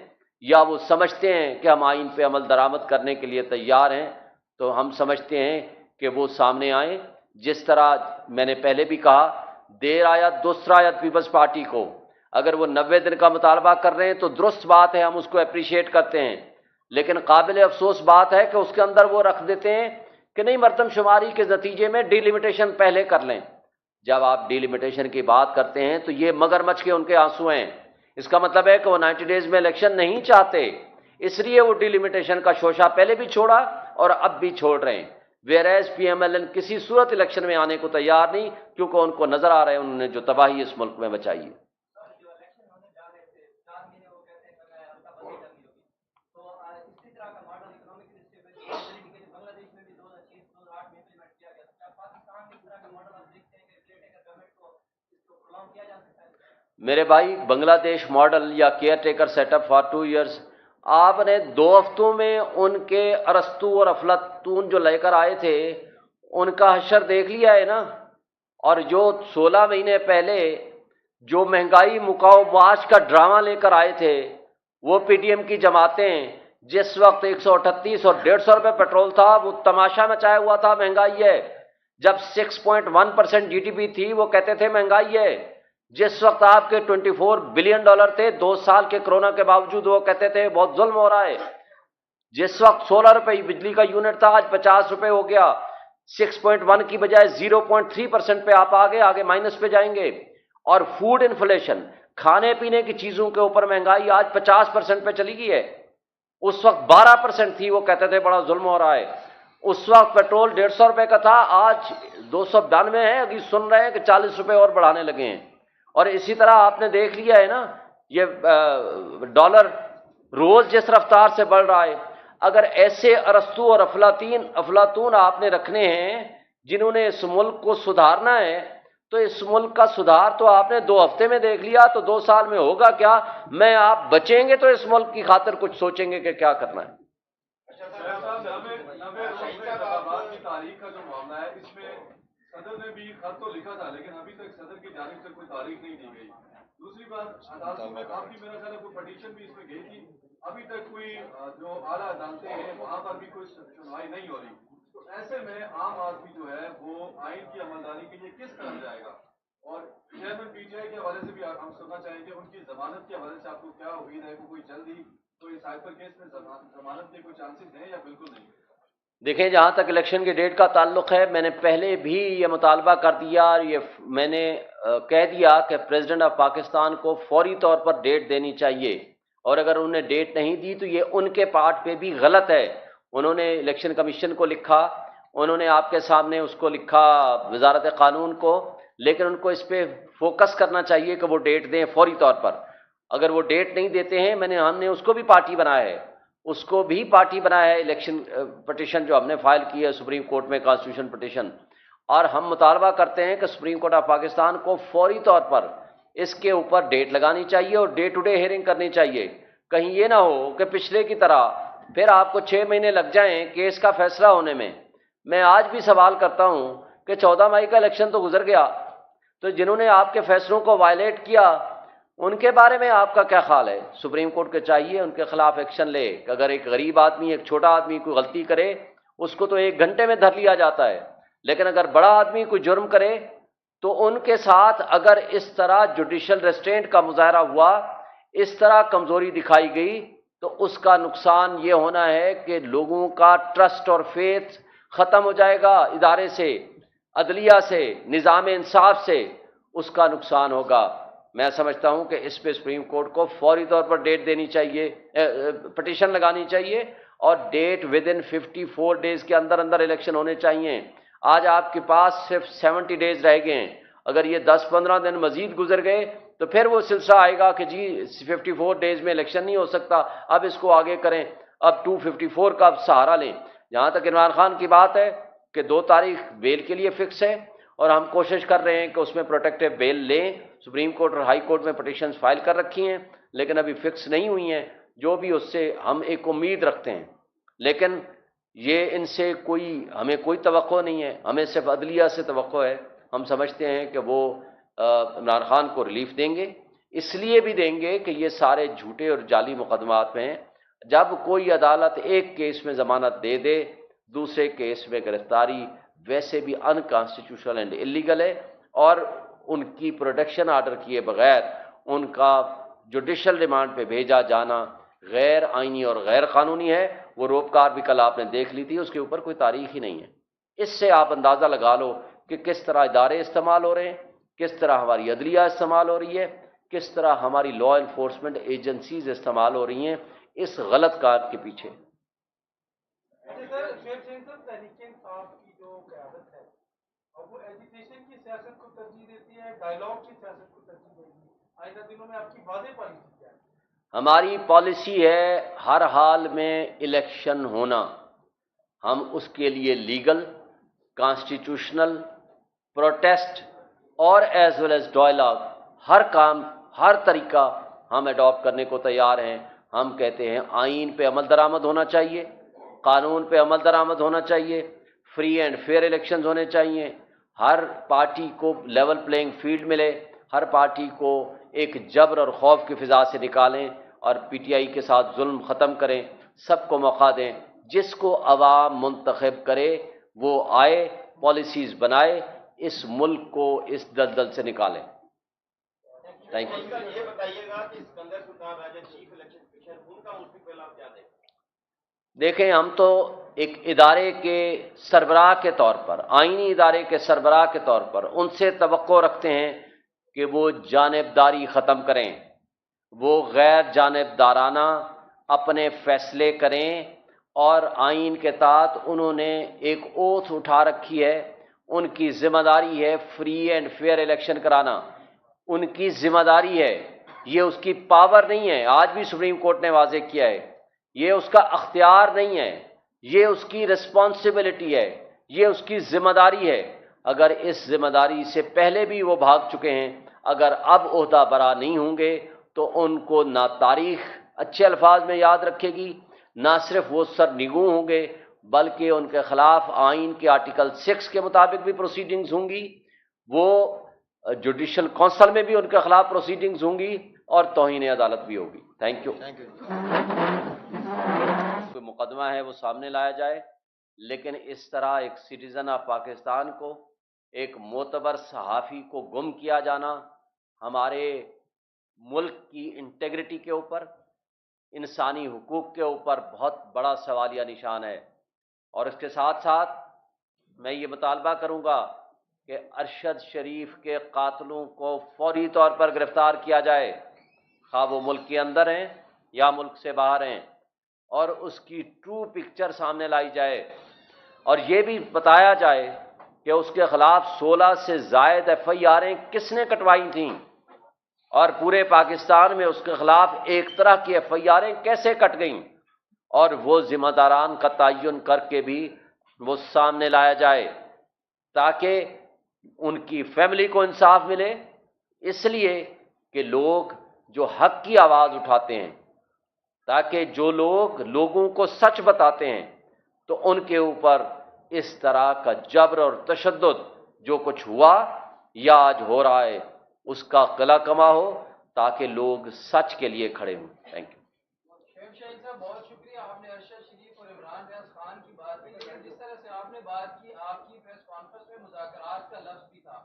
या वो समझते हैं कि हम आइन पे अमल दरामद करने के लिए तैयार हैं, तो हम समझते हैं कि वो सामने आएँ। जिस तरह मैंने पहले भी कहा, देर आया दुरुस्त आया पीपल्स पार्टी को, अगर वो 90 दिन का मुतालबा कर रहे हैं तो दुरुस्त बात है, हम उसको अप्रिशिएट करते हैं। लेकिन काबिल अफसोस बात है कि उसके अंदर वो रख देते हैं कि नहीं, मरदमशुमारी के नतीजे में डिलिमिटेशन पहले कर लें। जब आप डिलिमिटेशन की बात करते हैं तो ये मगरमच्छ के उनके आंसू हैं। इसका मतलब है कि वो 90 डेज में इलेक्शन नहीं चाहते, इसलिए वो डिलिमिटेशन का शोशा पहले भी छोड़ा और अब भी छोड़ रहे हैं। वेरएज PMLN किसी सूरत इलेक्शन में आने को तैयार नहीं, क्योंकि उनको नजर आ रहा है उन्होंने जो तबाही इस मुल्क में मचाई है। मेरे भाई, बांग्लादेश मॉडल या care taker setup for 2 years, आपने 2 हफ्तों में उनके अरस्तू और अफलातून जो लेकर आए थे उनका हशर देख लिया है ना। और जो 16 महीने पहले जो महंगाई मुकाओ मार्च का ड्रामा लेकर आए थे वो पीटीएम की जमातें, जिस वक्त 138 और 150 रुपये पेट्रोल था, वो तमाशा मचाया हुआ था महंगाई है। जब 6.1% जीडीपी थी वो कहते थे महंगाई है। जिस वक्त आपके $24 बिलियन थे 2 साल के कोरोना के बावजूद, वो कहते थे बहुत जुल्म हो रहा है। जिस वक्त 16 रुपये बिजली का यूनिट था आज 50 रुपये हो गया। 6.1 की बजाय 0.3% पे आप आगे माइनस पे जाएंगे। और फूड इन्फ्लेशन, खाने पीने की चीजों के ऊपर महंगाई आज 50% पे चली गई है। उस वक्त 12% थी, वो कहते थे बड़ा जुल्म हो रहा है। उस वक्त पेट्रोल 150 रुपये का था, आज 292 है। अभी सुन रहे हैं कि 40 रुपये और बढ़ाने लगे हैं। और इसी तरह आपने देख लिया है ना, ये डॉलर रोज जिस रफ्तार से बढ़ रहा है। अगर ऐसे अरस्तू और अफलातून आपने रखने हैं जिन्होंने इस मुल्क को सुधारना है, तो इस मुल्क का सुधार तो आपने 2 हफ्ते में देख लिया, तो 2 साल में होगा क्या? मैं आप बचेंगे तो इस मुल्क की खातिर कुछ सोचेंगे कि क्या करना है। इंतखाबात की तारीख का जो मामला है, इसमें सदर ने भी खत तो लिखा था, लेकिन अभी तक सदर की जानिब से कोई तारीख नहीं दी गई। दूसरी बात, अदालत में आपकी मेरा ख्याल है कोई पटिशन भी इसमें गई थी, अभी तक कोई जो आला अदालतें हैं वहां पर भी कोई सुनवाई नहीं हो रही। तो ऐसे में आम आदमी जो है वो आइन की अमलदारी के लिए किस तरह जाएगा? और चेयरमैन पीटीआई के हवाले से भी हम सुनना चाहेंगे, उनकी जमानत के हवाले से आपको क्या उम्मीद है? कोई जल्द ही कोई साइबर केस में जमानत के कोई चांसेस हैं या बिल्कुल नहीं? देखें, जहाँ तक इलेक्शन की डेट का ताल्लुक है, मैंने पहले भी ये मुतालबा कर दिया और ये मैंने कह दिया कि प्रेसिडेंट ऑफ पाकिस्तान को फौरी तौर पर डेट देनी चाहिए। और अगर उन्होंने डेट नहीं दी तो ये उनके पार्ट पे भी गलत है। उन्होंने इलेक्शन कमीशन को लिखा, उन्होंने आपके सामने उसको लिखा वजारत कानून को, लेकिन उनको इस पर फोकस करना चाहिए कि वो डेट दें फौरी तौर पर। अगर वो डेट नहीं देते हैं, हमने उसको भी पार्टी बनाया है, इलेक्शन पटिशन जो हमने फाइल की है सुप्रीम कोर्ट में, कॉन्स्टिट्यूशन पटिशन। और हम मुतालबा करते हैं कि सुप्रीम कोर्ट ऑफ पाकिस्तान को फौरी तौर पर इसके ऊपर डेट लगानी चाहिए और डे टू डे हियरिंग करनी चाहिए। कहीं ये ना हो कि पिछले की तरह फिर आपको 6 महीने लग जाएं केस का फैसला होने में। मैं आज भी सवाल करता हूं कि 14 मई का इलेक्शन तो गुजर गया, तो जिन्होंने आपके फैसलों को वायलेट किया उनके बारे में आपका क्या ख्याल है? सुप्रीम कोर्ट को चाहिए उनके खिलाफ एक्शन ले। अगर एक गरीब आदमी, एक छोटा आदमी कोई गलती करे, उसको तो 1 घंटे में धर लिया जाता है, लेकिन अगर बड़ा आदमी कोई जुर्म करे तो उनके साथ अगर इस तरह जुडिशल रेस्ट्रेंट का मुजाहरा हुआ, इस तरह कमजोरी दिखाई गई, तो उसका नुकसान ये होना है कि लोगों का ट्रस्ट और फेथ खत्म हो जाएगा इदारे से, अदलिया से, निज़ाम इंसाफ से, उसका नुकसान होगा। मैं समझता हूं कि इस पे सुप्रीम कोर्ट को फौरी तौर पर डेट देनी चाहिए, पटिशन लगानी चाहिए और डेट विद इन 54 डेज के अंदर अंदर इलेक्शन होने चाहिए। आज आपके पास सिर्फ 70 डेज रह गए हैं। अगर ये 10-15 दिन मजीद गुजर गए तो फिर वो सिलसिला आएगा कि जी 54 डेज में इलेक्शन नहीं हो सकता, अब इसको आगे करें, अब 254 का सहारा लें। जहाँ तक इमरान खान की बात है कि 2 तारीख बेल के लिए फिक्स है और हम कोशिश कर रहे हैं कि उसमें प्रोटेक्टिव बेल लें। सुप्रीम कोर्ट और हाई कोर्ट में पटिशन्स फाइल कर रखी हैं, लेकिन अभी फिक्स नहीं हुई हैं। जो भी उससे हम एक उम्मीद रखते हैं, लेकिन ये इनसे हमें कोई तवक्को नहीं है, हमें सिर्फ अदलिया से तवक्को है। हम समझते हैं कि वो इमरान खान को रिलीफ देंगे, इसलिए भी देंगे कि ये सारे झूठे और जाली मुकदमात में हैं। जब कोई अदालत एक केस में जमानत दे दे, दूसरे केस में गिरफ्तारी वैसे भी अनकॉन्स्टिट्यूशनल एंड इलीगल है, और उनकी प्रोटेक्शन ऑर्डर किए बगैर उनका जुडिशल रिमांड पे भेजा जाना गैर आइनी और गैर कानूनी है। वो रोपकार भी कल आपने देख ली थी, उसके ऊपर कोई तारीख ही नहीं है। इससे आप अंदाज़ा लगा लो कि किस तरह इदारे इस्तेमाल हो रहे हैं, किस तरह हमारी अदलिया इस्तेमाल हो रही है, किस तरह हमारी लॉ इन्फोर्समेंट एजेंसीज इस्तेमाल हो रही हैं इस गलत काम के पीछे। की जो क़यादत है और वो एजुकेशन की सियासत को तरजीह देती है, डायलॉग की सियासत को तरजीह देगी, आइंदा दिनों में आपकी वाज़ेह पॉलिसी क्या है? हमारी पॉलिसी है हर हाल में इलेक्शन होना। हम उसके लिए लीगल, कॉन्स्टिट्यूशनल, प्रोटेस्ट और एज वेल एज डायलॉग, हर काम, हर तरीका हम अडॉप्ट करने को तैयार हैं। हम कहते हैं आइन पे अमल दरामद होना चाहिए, कानून पे अमल दरामद होना चाहिए, फ्री एंड फेयर इलेक्शंस होने चाहिए, हर पार्टी को लेवल प्लेइंग फील्ड मिले, हर पार्टी को एक जबर और खौफ की फिजा से निकालें और पीटीआई के साथ जुल्म ख़त्म करें, सबको मौका दें, जिसको अवाम मुंतखब करे वो आए, पॉलिसीज़ बनाए, इस मुल्क को इस दलदल से निकालें। Thank you. ये बताइएगा कि Sikandar Sultan Raja chief election commission उनका मुस्तकबिल आप क्या देखें? देखें, हम तो एक इदारे के सरबराह के तौर पर, आईनी इदारे के सरबराह के तौर पर उनसे तवक्को रखते हैं कि वो जानिबदारी ख़त्म करें, वो गैर जानिबदाराना अपने फैसले करें, और आइन के तहत उन्होंने एक ओथ उठा रखी है, उनकी ज़िम्मेदारी है फ्री एंड फेयर इलेक्शन कराना, उनकी ज़िम्मेदारी है, ये उसकी पावर नहीं है। आज भी सुप्रीम कोर्ट ने वाज़ेह किया है, ये उसका अख्तियार नहीं है, ये उसकी रिस्पॉन्सिबिलिटी है, ये उसकी ज़िम्मेदारी है। अगर इस ज़िम्मेदारी से पहले भी वो भाग चुके हैं, अगर अब ओहदा बरा नहीं होंगे तो उनको ना तारीख अच्छे अल्फाज में याद रखेगी, ना सिर्फ वो सरनिगू होंगे, बल्कि उनके खिलाफ आइन के आर्टिकल 6 के मुताबिक भी प्रोसीडिंग्स होंगी, वो जुडिशल काउंसिल में भी उनके खिलाफ प्रोसीडिंग्स होंगी और तौहीन अदालत भी होगी। Thank you. कोई मुकदमा है वो सामने लाया जाए, लेकिन इस तरह एक सिटीजन ऑफ पाकिस्तान को, एक मोतबर सहाफ़ी को गुम किया जाना हमारे मुल्क की इंटेग्रिटी के ऊपर, इंसानी हुकूक के ऊपर बहुत बड़ा सवालिया निशान है। और इसके साथ साथ मैं ये मुतालबा करूँगा कि अरशद शरीफ के कातलों को फौरी तौर पर गिरफ़्तार किया जाए, खा वो मुल्क के अंदर हैं या मुल्क से बाहर हैं, और उसकी ट्रू पिक्चर सामने लाई जाए, और ये भी बताया जाए कि उसके खिलाफ 16 से ज़ायद FIR'ें किसने कटवाई थीं, और पूरे पाकिस्तान में उसके खिलाफ एक तरह की FIR'ें कैसे कट गईं, और वो ज़िम्मेदारान का तयन करके भी वो सामने लाया जाए, ताकि उनकी फैमिली को इंसाफ मिले। इसलिए कि लोग जो हक की आवाज़ उठाते हैं, ताकि जो लोग लोगों को सच बताते हैं, तो उनके ऊपर इस तरह का जबर और तशद्दुद जो कुछ हुआ या आज हो रहा है उसका किला कमा हो, ताकि लोग सच के लिए खड़े हों। Thank you. शेख शाहीन साहब, बहुत शुक्रिया, आपने अरशद शरीफ और इमरान रियाज खान की बात की, लेकिन जिस तरह से आपने बात की, आपकी प्रेस कॉन्फ्रेंस में मुज़ाकरात का लफ्ज़ भी था।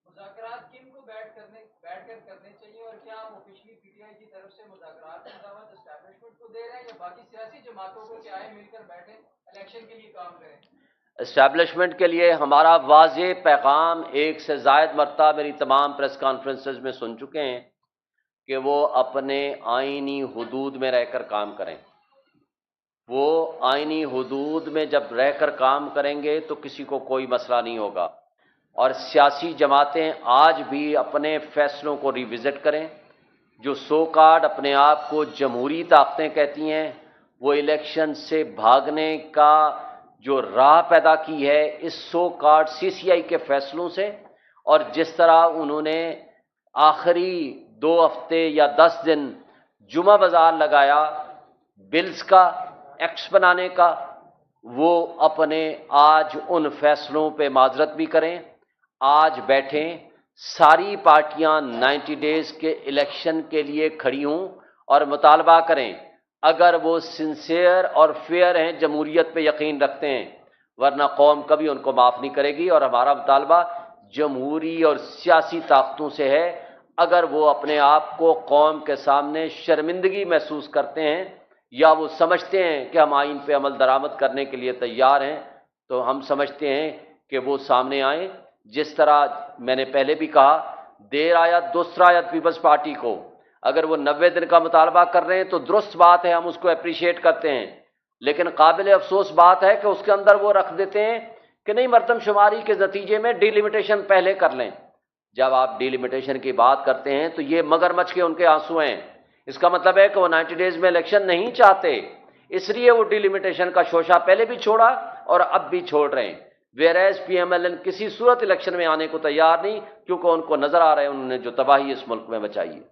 मुज़ाकरात किन को बैठकर करने चाहिए, और क्या आप ऑफिशियली पीटीआई की तरफ से मुज़ाकरात की दावत एस्टैब्लिशमेंट को दे रहे हैं या बाकी सियासी जमातों को कि आए मिलकर बैठे इलेक्शन के लिए काम करें? एस्टैब्लिशमेंट के लिए हमारा वाज़ेह पैगाम एक से ज़ायद मरतबा मेरी तमाम प्रेस कॉन्फ्रेंसेस में सुन चुके हैं कि वो अपने आइनी हुदूद में रहकर काम करें। वो आइनी हुदूद में जब रहकर काम करेंगे तो किसी को कोई मसला नहीं होगा, और सियासी जमातें आज भी अपने फैसलों को रिविज़िट करें। जो सो कार्ड अपने आप को जमहूरी ताकतें कहती हैं, वो इलेक्शन से भागने का जो राह पैदा की है इस सो कार्ड CCI के फैसलों से, और जिस तरह उन्होंने आखिरी 2 हफ्ते या 10 दिन जुमा बाजार लगाया बिल्स का, एक्ट्स बनाने का, वो अपने आज उन फैसलों पे माजरत भी करें। आज बैठें, सारी पार्टियां 90 डेज के इलेक्शन के लिए खड़ी हों और मुतालबा करें, अगर वो सिंसियर और फेयर हैं, जमहूरियत पे यकीन रखते हैं, वरना कौम कभी उनको माफ़ नहीं करेगी। और हमारा मुतालबा जमहूरी और सियासी ताकतों से है, अगर वो अपने आप को कौम के सामने शर्मिंदगी महसूस करते हैं या वो समझते हैं कि हम आइन पे अमल दरामद करने के लिए तैयार हैं, तो हम समझते हैं कि वो सामने आएँ। जिस तरह मैंने पहले भी कहा, देर आया दुरुस्त आया पीपल्स पार्टी को, अगर वो 90 दिन का मुतालबा कर रहे हैं तो दुरुस्त बात है, हम उसको अप्रिशिएट करते हैं, लेकिन काबिल अफसोस बात है कि उसके अंदर वो रख देते हैं कि नहीं, मरदमशुमारी के नतीजे में डिलिमिटेशन पहले कर लें। जब आप डिलिमिटेशन की बात करते हैं तो ये मगरमच्छ के उनके आंसू हैं, इसका मतलब है कि वो 90 डेज में इलेक्शन नहीं चाहते, इसलिए वो डिलिमिटेशन का शोशा पहले भी छोड़ा और अब भी छोड़ रहे हैं। वेरएज PMLN किसी सूरत इलेक्शन में आने को तैयार नहीं, क्योंकि उनको नजर आ रहा है उन्होंने जो तबाही इस मुल्क में मचाई है।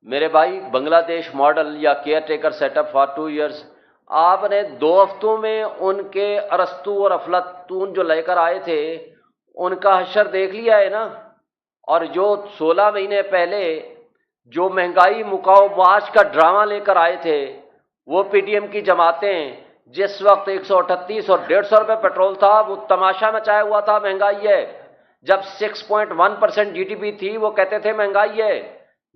میرے بھائی بنگلہ دیش ماڈل یا caretaker set up for 2 years, آپ نے 2 ہفتوں میں ان کے ارسطو اور افلاطون جو لے کر آئے تھے ان کا حشر دیکھ لیا ہے نا۔ اور جو 16 مہینے پہلے جو مہنگائی مکاؤ معاش کا ڈرامہ لے کر آئے تھے وہ پی ٹی ایم کی جماعتیں، جس وقت 138 اور 150 روپے پیٹرول تھا، وہ تماشا مچایا ہوا تھا مہنگائی ہے۔ جب 6.1% جی ڈی پی تھی وہ کہتے تھے مہنگائی ہے۔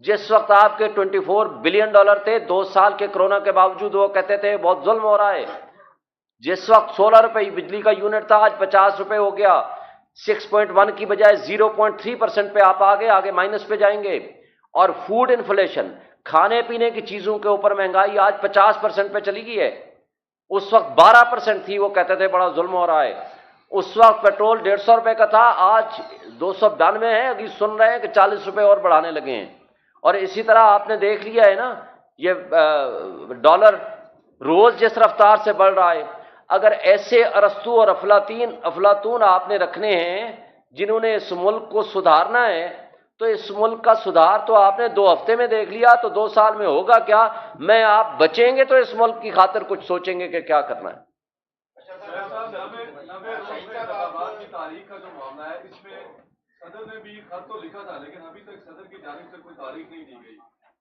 جس وقت آپ کے $24 بلین تھے 2 سال کے کرونا کے باوجود، وہ کہتے تھے بہت ظلم ہو رہا ہے۔ جس وقت 16 روپے بجلی کا یونٹ تھا، آج 50 روپے ہو گیا۔ 6.1 کی بجائے 0.3% پہ آپ آگے مائنس پہ جائیں گے۔ اور فوڈ انفلیشن، کھانے پینے کی چیزوں کے اوپر مہنگائی آج 50% پہ چلی گئی ہے۔ اس وقت 12% تھی، وہ کہتے تھے بڑا ظلم ہو رہا ہے۔ اس وقت پیٹرول 150 روپے کا تھا، آج 292 ہے، ابھی سن رہے ہیں کہ 40 روپے اور بڑھانے لگے ہیں۔ اور اسی طرح آپ نے دیکھ لیا ہے نا، یہ ڈالر روز جس رفتار سے بڑھ رہا ہے۔ اگر ایسے ارسطو اور افلاطون آپ نے رکھنے ہیں جنہوں نے اس ملک کو سدھارنا ہے، تو اس ملک کا سدھار تو آپ نے 2 ہفتے میں دیکھ لیا، تو 2 سال میں ہوگا کیا؟ میں آپ بچیں گے تو اس ملک کی خاطر کچھ سوچیں گے کہ کیا کرنا ہے۔ انتخابات کی تاریخ کا جو معاملہ ہے اس میں صدر نے بھی خط تو لکھا تھا لیکن ابھی تک صدر کی جانب سے کوئی تاریخ نہیں دی گئی۔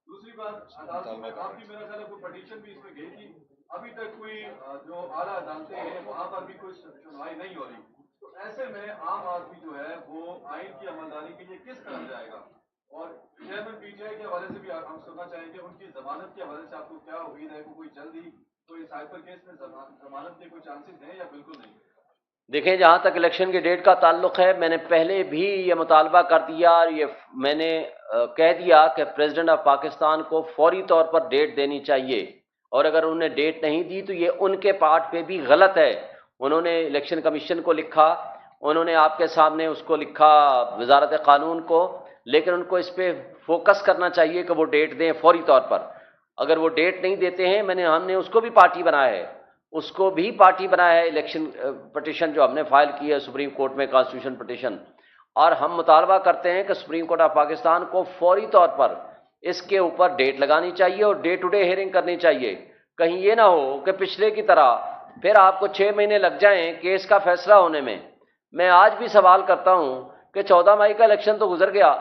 دوسری بات، عدالت میں آپ کی میرا خیال ہے کوئی پٹیشن بھی اس میں گئی تھی، ابھی تک کوئی جو اعلیٰ عدالتیں ہیں وہاں پر بھی کوئی سنوائی نہیں ہو رہی۔ تو ایسے میں عام آدمی جو ہے وہ آئین کی عملداری کے لیے کس طرح جائے گا؟ اور چیئرمین پی ٹی آئی کے حوالے سے بھی ہم سننا چاہیں گے ان کی ضمانت کے حوالے سے آپ کو کیا امید ہے؟ کوئی جلدی کوئی سائبر کیس میں ضمانت کے کوئی چانسز ہیں یا بالکل نہیں؟ دیکھیں، جہاں تک الیکشن کی ڈیٹ کا تعلق ہے، میں نے پہلے بھی یہ مطالبہ کر دیا اور یہ میں نے کہہ دیا کہ پریزیڈنٹ آف پاکستان کو فوری طور پر ڈیٹ دینی چاہیے، اور اگر انہوں نے ڈیٹ نہیں دی تو یہ ان کے پارٹ پہ بھی غلط ہے۔ انہوں نے الیکشن کمیشن کو لکھا، انہوں نے آپ کے سامنے اس کو لکھا وزارت قانون کو، لیکن ان کو اس پہ فوکس کرنا چاہیے کہ وہ ڈیٹ دیں فوری طور پر۔ اگر وہ ڈیٹ نہیں دیتے ہیں، ہم نے اس کو بھی پارٹی بنایا ہے، اس کو بھی پارٹی بنایا ہے، الیکشن پٹیشن جو ہم نے فائل کی ہے سپریم کورٹ میں، کانسٹیٹیوشن پٹیشن، اور ہم مطالبہ کرتے ہیں کہ سپریم کورٹ آف پاکستان کو فوری طور پر اس کے اوپر ڈیٹ لگانی چاہیے اور ڈے ٹو ڈے ہیئرنگ کرنی چاہیے۔ کہیں یہ نہ ہو کہ پچھلے کی طرح پھر آپ کو 6 مہینے لگ جائیں کیس کا فیصلہ ہونے میں۔ میں آج بھی سوال کرتا ہوں کہ 14 مئی کا الیکشن تو گزر گیا،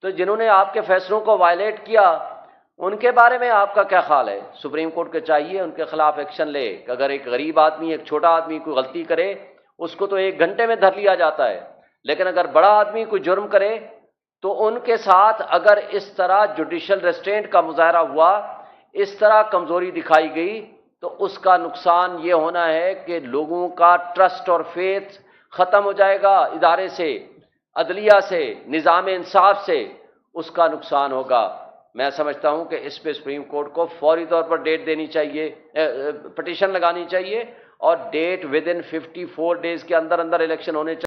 تو جنہوں نے آپ کے فیصلوں کو وائلیٹ کیا ان کے بارے میں آپ کا کیا خیال ہے؟ سپریم کورٹ کو چاہیے ان کے خلاف ایکشن لے کہ اگر ایک غریب آدمی، ایک چھوٹا آدمی کوئی غلطی کرے اس کو تو 1 گھنٹے میں دھر لیا جاتا ہے، لیکن اگر بڑا آدمی کوئی جرم کرے تو ان کے ساتھ اگر اس طرح جوڈیشل ریسٹرینٹ کا مظاہرہ ہوا، اس طرح کمزوری دکھائی گئی، تو اس کا نقصان یہ ہونا ہے کہ لوگوں کا ٹرسٹ اور فیتھ ختم ہو جائے گا، ادارے سے، عدلیہ سے، نظام انصاف سے اس کا نقصان ہوگا۔ میں سمجھتا ہوں کہ اس پہ سپریم کورٹ کو فوری طور پر ڈیٹ دینی چاہیے، پٹیشن لگانی چاہیے، اور ڈیٹ ودن 54 ڈیز کے اندر الیکشن ہونے چاہیے۔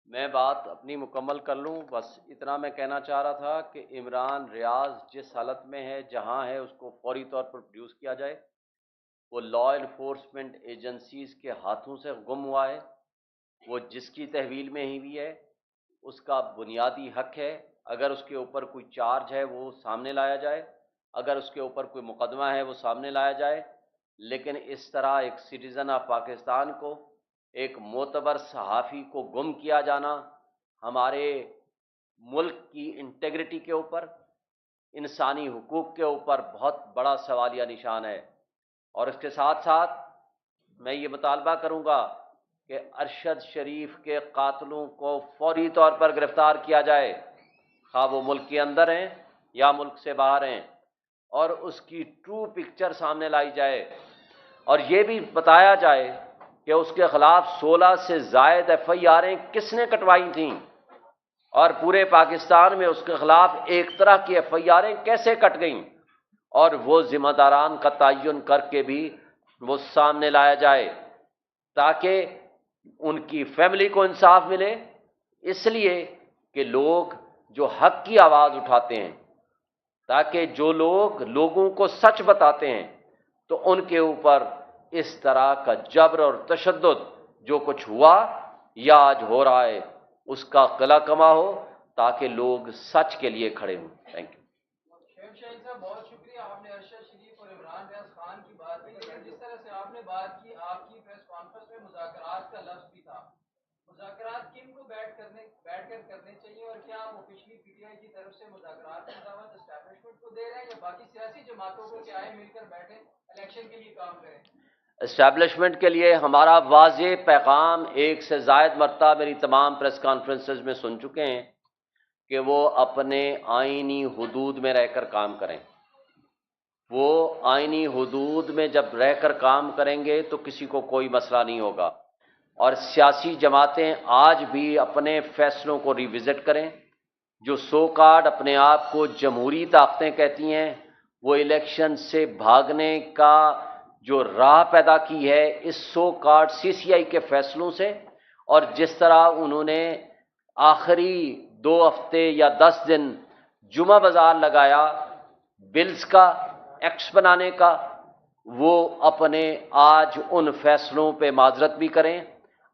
میں بات اپنی مکمل کر لوں، بس اتنا میں کہنا چاہ رہا تھا کہ عمران ریاض جس حالت میں ہے، جہاں ہے، اس کو فوری طور پر پروڈیوس کیا جائے۔ وہ لا انفورسمنٹ ایجنسیز کے ہاتھوں سے گم ہوا ہے، وہ جس کی تحویل میں ہی بھی ہے، اس کا بنیادی حق ہے اگر اس کے اوپر کوئی چارج ہے وہ سامنے لایا جائے، اگر اس کے اوپر کوئی مقدمہ ہے وہ سامنے لایا جائے۔ لیکن اس طرح ایک سٹیزن آف پاکستان کو، ایک معتبر صحافی کو گم کیا جانا ہمارے ملک کی انٹیگریٹی کے اوپر، انسانی حقوق کے اوپر بہت بڑا سوالیہ نشان ہے۔ اور اس کے ساتھ ساتھ میں یہ مطالبہ کروں گا کہ ارشد شریف کے قاتلوں کو فوری طور پر گرفتار کیا جائے، خواہ وہ ملک کے اندر ہیں یا ملک سے باہر ہیں، اور اس کی ٹرو پکچر سامنے لائی جائے، اور یہ بھی بتایا جائے کہ اس کے خلاف 16 سے زائد ایف آئی آریں کس نے کٹوائی تھیں، اور پورے پاکستان میں اس کے خلاف ایک طرح کی ایف آئی آریں کیسے کٹ گئیں، اور وہ ذمہ داران کا تعین کر کے بھی وہ سامنے لایا جائے تاکہ ان کی فیملی کو انصاف ملے۔ اس لیے کہ لوگ جو حق کی آواز اٹھاتے ہیں، تاکہ جو لوگ لوگوں کو سچ بتاتے ہیں، تو ان کے اوپر اس طرح کا جبر اور تشدد جو کچھ ہوا یا آج ہو رہا ہے اس کا قلع کما ہو، ताकि लोग सच के लिए खड़े हों। Thank you. शेख शाहिद साहब, बहुत शुक्रिया, आपने अरशद शरीफ और इमरान रियाज खान की बात की, लेकिन जिस तरह से आपने बात की, आपकी प्रेस कॉन्फ्रेंस में मुज़ाकरात का लफ्ज़ भी था। मुज़ाकरात किन को बैठकर करने चाहिए, और क्या वो पिछली पीटीआई की तरफ से मुज़ाकरात की दावत एस्टैब्लिशमेंट को दे रहे हैं, या बाकी सियासी जमातों को कि आए मिलकर बैठे इलेक्शन के लिए काम करें? एस्टैब्लिशमेंट के लिए हमारा वाज़ेह पैगाम एक से ज़ायद मरतबा मेरी तमाम प्रेस कॉन्फ्रेंसेस में सुन चुके हैं कि वो अपने आइनी हुदूद में रहकर काम करें। वो आइनी हुदूद में जब रहकर काम करेंगे तो किसी को कोई मसला नहीं होगा। और सियासी जमातें आज भी अपने फैसलों को रिविज़िट करें। जो सो कार्ड अपने आप को जमहूरी ताकतें कहती हैं, वो इलेक्शन से भागने का जो राह पैदा की है इस सो कार्ड सीसीआई के फैसलों से, और जिस तरह उन्होंने आखिरी 2 हफ्ते या 10 दिन जुमा बाजार लगाया बिल्स का, एक्ट्स बनाने का, वो अपने आज उन फैसलों पे माजरत भी करें।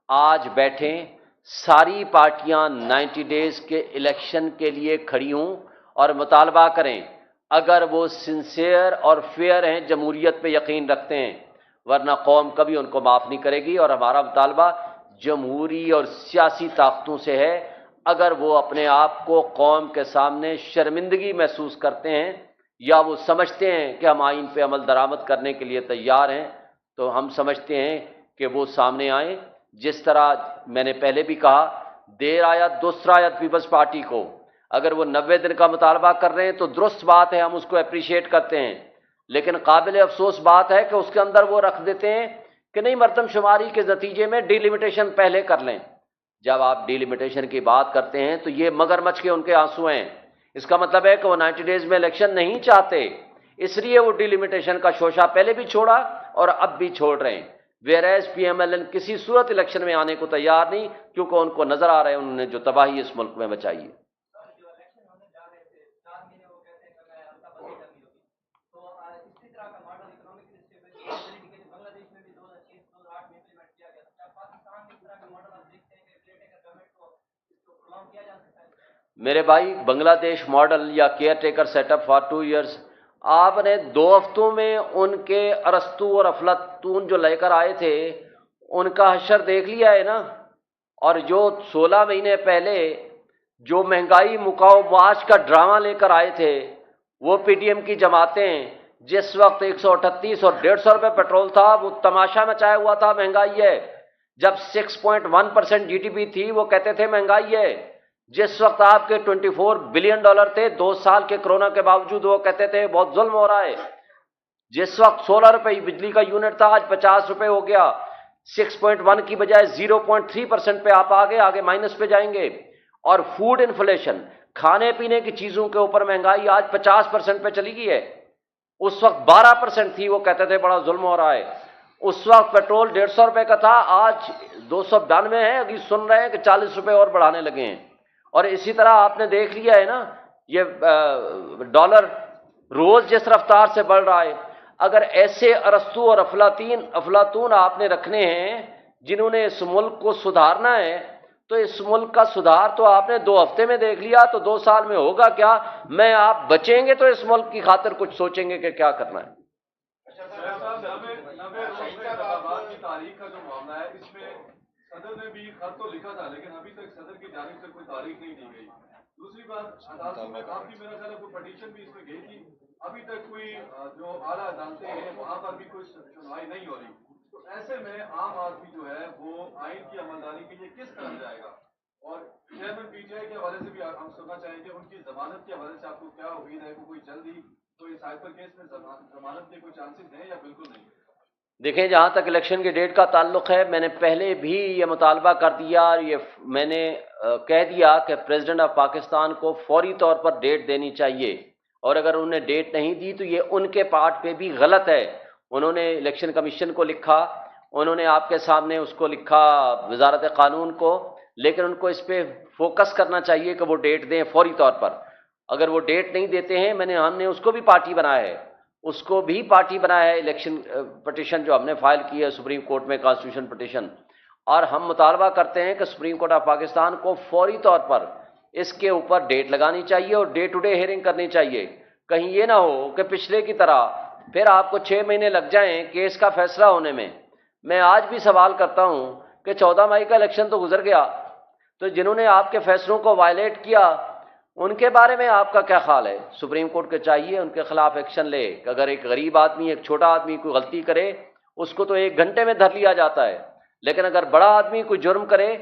आज बैठें, सारी पार्टियां 90 डेज के इलेक्शन के लिए खड़ी हों और मुतालबा करें, अगर वो सिंसियर और फेयर हैं, जमहूरियत पे यकीन रखते हैं, वरना कौम कभी उनको माफ़ नहीं करेगी। और हमारा मुतालबा जमहूरी और सियासी ताकतों से है, अगर वो अपने आप को कौम के सामने शर्मिंदगी महसूस करते हैं या वो समझते हैं कि हम आइन पे अमल दरामद करने के लिए तैयार हैं, तो हम समझते हैं कि वो सामने आएँ। जिस तरह मैंने पहले भी कहा, देर आयत दुरुस्त आयत पीपल्स पार्टी को, अगर वो 90 दिन का मुतालबा कर रहे हैं तो दुरुस्त बात है, हम उसको अप्रिशिएट करते हैं। लेकिन काबिल अफसोस बात है कि उसके अंदर वो रख देते हैं कि नहीं, मरदमशुमारी के नतीजे में डिलिमिटेशन पहले कर लें। जब आप डिलिमिटेशन की बात करते हैं तो ये मगरमच्छ के उनके आंसू हैं। इसका मतलब है कि वो 90 डेज में इलेक्शन नहीं चाहते, इसलिए वो डिलिमिटेशन का शोशा पहले भी छोड़ा और अब भी छोड़ रहे हैं। वेरएज पीएमएलएन किसी सूरत इलेक्शन में आने को तैयार नहीं, क्योंकि उनको नजर आ रहा है उन्होंने जो तबाही इस मुल्क में मचाई है। मेरे भाई, बांग्लादेश मॉडल या care taker setup for 2 years, आपने 2 हफ्तों में उनके अरस्तू और अफलातून जो लेकर आए थे उनका हशर देख लिया है ना। और जो 16 महीने पहले जो महंगाई मुकाओ मार्च का ड्रामा लेकर आए थे, वो पीटीएम की जमातें, जिस वक्त 138 और 150 रुपये पेट्रोल था, वो तमाशा मचाया हुआ था महंगाई है। जब 6.1% जीडीपी थी वो कहते थे महंगाई है। जिस वक्त आपके $24 बिलियन थे 2 साल के कोरोना के बावजूद, वो कहते थे बहुत जुल्म हो रहा है। जिस वक्त 16 रुपये बिजली का यूनिट था, आज 50 रुपये हो गया। 6.1 की बजाय 0.3% पे आप आगे माइनस पे जाएंगे। और फूड इन्फ्लेशन, खाने पीने की चीजों के ऊपर महंगाई आज 50% पे चली गई है। उस वक्त 12% थी, वो कहते थे बड़ा जुल्म हो रहा है। उस वक्त पेट्रोल 150 रुपये का था, आज 292 है। अभी सुन रहे हैं कि 40 रुपये और बढ़ाने लगे हैं। और इसी तरह आपने देख लिया है ना, ये डॉलर रोज जिस रफ्तार से बढ़ रहा है। अगर ऐसे अरस्तू और अफलातून आपने रखने हैं जिन्होंने इस मुल्क को सुधारना है, तो इस मुल्क का सुधार तो आपने 2 हफ्ते में देख लिया, तो 2 साल में होगा क्या? मैं आप बचेंगे तो इस मुल्क की खातिर कुछ सोचेंगे कि क्या करना है। की तारीख का जो मामला है, इसमें सदर ने भी खत तो लिखा था, लेकिन अभी तक सदर की जानिब से कोई तारीख नहीं दी गई। दूसरी बात, अदालत में आपकी मेरा ख्याल है कोई पटिशन भी इसमें गई थी, अभी तक कोई जो आला अदालतें हैं वहां पर भी कोई सुनवाई नहीं हो रही। तो ऐसे में आम आदमी जो है वो आइन की अमलदारी के लिए किस तरह जाएगा? और चेयरमैन पीटीआई के हवाले से भी हम सुनना चाहेंगे, उनकी जमानत के हवाले से आपको क्या उम्मीद है? कोई जल्दी कोई साइबर केस में जमानत के कोई चांसेस हैं या बिल्कुल नहीं? देखें, जहाँ तक इलेक्शन की डेट का ताल्लुक है, मैंने पहले भी ये मुतालबा कर दिया और ये मैंने कह दिया कि प्रेसिडेंट ऑफ पाकिस्तान को फौरी तौर पर डेट देनी चाहिए। और अगर उन्हें डेट नहीं दी तो ये उनके पार्ट पे भी गलत है। उन्होंने इलेक्शन कमीशन को लिखा, उन्होंने आपके सामने उसको लिखा वजारत कानून को, लेकिन उनको इस पर फोकस करना चाहिए कि वो डेट दें फौरी तौर पर। अगर वो डेट नहीं देते हैं, हमने उसको भी पार्टी बनाया है, इलेक्शन पटिशन जो हमने फाइल की है सुप्रीम कोर्ट में, कॉन्स्टिट्यूशन पटिशन। और हम मुतालबा करते हैं कि सुप्रीम कोर्ट ऑफ पाकिस्तान को फौरी तौर पर اس کے اوپر ڈیٹ لگانی چاہیے اور ڈے ٹو ڈے ہیئرنگ کرنی چاہیے. کہیں یہ نہ ہو کہ پچھلے کی طرح پھر آپ کو 6 مہینے لگ جائیں کیس کا فیصلہ ہونے میں. میں آج بھی سوال کرتا ہوں کہ 14 مئی کا الیکشن تو گزر گیا، تو جنہوں نے آپ کے فیصلوں کو وائلیٹ کیا ان کے بارے میں آپ کا کیا خیال ہے؟ سپریم کورٹ کو چاہیے ان کے خلاف ایکشن لے کہ اگر ایک غریب آدمی، ایک چھوٹا آدمی کوئی غلطی کرے اس کو تو 1 گھنٹے میں دھر لیا جاتا ہے، لیکن اگر بڑا آدمی کوئی جرم کرے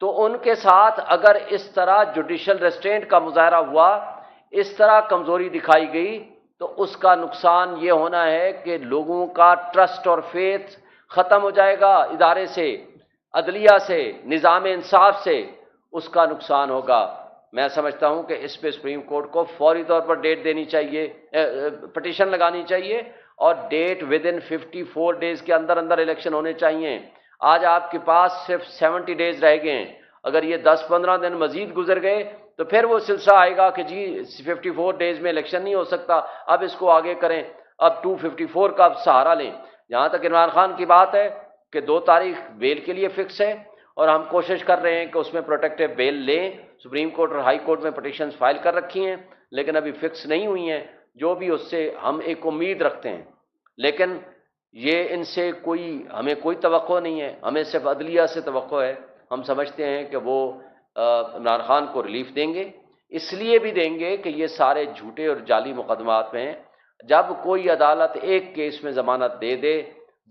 تو ان کے ساتھ اگر اس طرح جوڈیشل ریسٹرینٹ کا مظاہرہ ہوا، اس طرح کمزوری دکھائی گئی، تو اس کا نقصان یہ ہونا ہے کہ لوگوں کا ٹرسٹ اور فیتھ ختم ہو جائے گا ادارے سے، عدلیہ سے، نظام انصاف سے، اس کا نقصان ہوگا. میں سمجھتا ہوں کہ اس پہ سپریم کورٹ کو فوری طور پر ڈیٹ دینی چاہیے، پٹیشن لگانی چاہیے اور ڈیٹ ود ان 54 ڈیز کے اندر اندر الیکشن ہونے چاہیے. آج آپ کے پاس صرف 70 ڈیز رہ گئے ہیں، اگر یہ 10-15 دن مزید گزر گئے تو پھر وہ سلسلہ آئے گا کہ جی 54 ڈیز میں الیکشن نہیں ہو سکتا، اب اس کو آگے کریں، اب 254 کا سہارا لیں. جہاں تک عمران خان کی بات ہے کہ 2 تاریخ بیل کے لیے فکس ہے اور ہم کوشش کر رہے ہیں کہ اس میں پروٹیکٹیو بیل لیں. سپریم کورٹ اور ہائی کورٹ میں پٹیشنز فائل کر رکھی ہیں لیکن ابھی فکس نہیں ہوئی ہیں. جو بھی اس سے ہم ایک امید رکھتے ہیں، لیکن یہ ان سے ہمیں کوئی توقع نہیں ہے، ہمیں صرف عدلیہ سے توقع ہے. ہم سمجھتے ہیں کہ وہ عمران خان کو ریلیف دیں گے، اس لیے بھی دیں گے کہ یہ سارے جھوٹے اور جعلی مقدمات میں ہیں. جب کوئی عدالت ایک کیس میں ضمانت دے دے،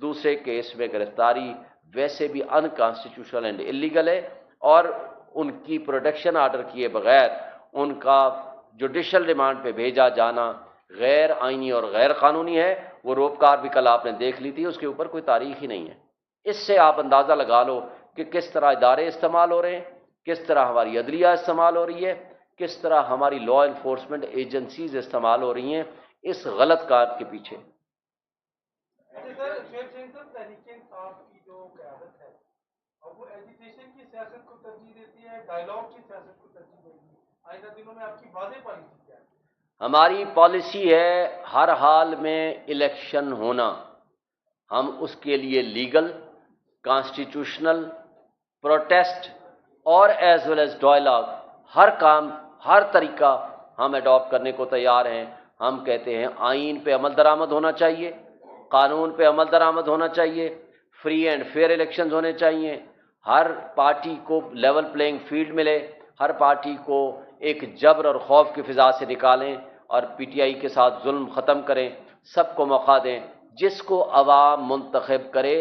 دوسرے کیس میں گرفتاری ویسے بھی انکانسٹیٹیوشنل اینڈ اللیگل ہے، اور ان کی پروٹیکشن آرڈر کیے بغیر ان کا جوڈیشل ریمانڈ پہ بھیجا جانا غیر آئینی اور غیر قانونی ہے. وہ روپکار بھی کل آپ نے دیکھ لی تھی، اس کے اوپر کوئی تاریخ ہی نہیں ہے. اس سے آپ اندازہ لگا لو کہ کس طرح ادارے استعمال ہو رہے ہیں، کس طرح ہماری عدلیہ استعمال ہو رہی ہے، کس طرح ہماری لا انفورسمنٹ ایجنسیز استعمال ہو رہی ہیں اس غلط کار کے پیچھے. سر شعیب سنگھ صاحب، تحریک انصاف کی جو قیادت ہے اب وہ ایجیٹیشن کی سیاست کو ترجیح دیتی ہے، ڈائیلاگ کی سیاست کو ترجیح دے گی. آئندہ دنوں میں آپ کی واضح پالیسی کیا ہے؟ ہماری پالیسی ہے ہر حال میں الیکشن ہونا. ہم اس کے لیے لیگل، کانسٹیٹیوشنل، پروٹیسٹ اور ایز ویل ایز ڈائیلاگ، ہر کام، ہر طریقہ ہم اڈاپٹ کرنے کو تیار ہیں. ہم کہتے ہیں آئین پہ عمل درآمد ہونا چاہیے، قانون پہ عمل درآمد ہونا چاہیے، فری اینڈ فیئر الیکشنز ہونے چاہیے، ہر پارٹی کو لیول پلینگ فیلڈ ملے، ہر پارٹی کو ایک جبر اور خوف کی فضا سے نکالیں اور پی ٹی آئی کے ساتھ ظلم ختم کریں، سب کو موقع دیں. جس کو عوام منتخب کرے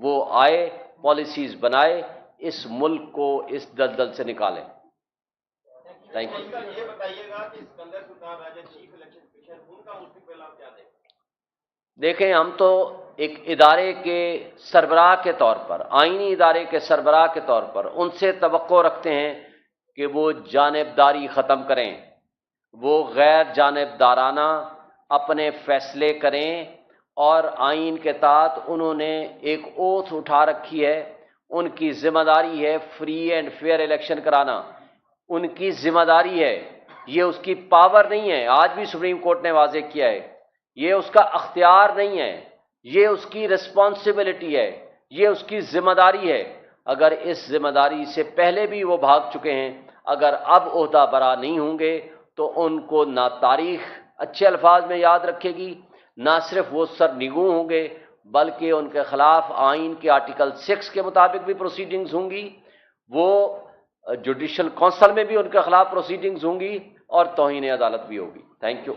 وہ آئے، پالیسیز بنائے، اس ملک کو اس دلدل سے نکالیں. Thank you. یہ بتائیے گا کہ اسکندر سلطان راجہ چیف الیکشن کمیشن ان کا مستقبل آپ کیا دیں گے؟ دیکھیں، ہم تو ایک ادارے کے سربراہ کے طور پر، آئینی ادارے کے سربراہ کے طور پر ان سے توقع رکھتے ہیں کہ وہ جانبداری ختم کریں، وہ غیر جانبدارانہ اپنے فیصلے کریں، اور آئین کے تحت انہوں نے ایک اوتھ اٹھا رکھی ہے. ان کی ذمہ داری ہے فری اینڈ فیئر الیکشن کرانا، ان کی ذمہ داری ہے، یہ اس کی پاور نہیں ہے. آج بھی سپریم کورٹ نے واضح کیا ہے یہ اس کا اختیار نہیں ہے، یہ اس کی رسپانسبلٹی ہے، یہ اس کی ذمہ داری ہے. اگر اس ذمہ داری سے پہلے بھی وہ بھاگ چکے ہیں، اگر اب عہدہ برا نہیں ہوں گے تو ان کو نہ تاریخ اچھے الفاظ میں یاد رکھے گی، نہ صرف وہ سرنگوں ہوں گے بلکہ ان کے خلاف آئین کے آرٹیکل 6 کے مطابق بھی پروسیڈنگز ہوں گی، وہ جوڈیشل کونسل میں بھی ان کے خلاف پروسیڈنگز ہوں گی اور توہین عدالت بھی ہوگی. Thank you.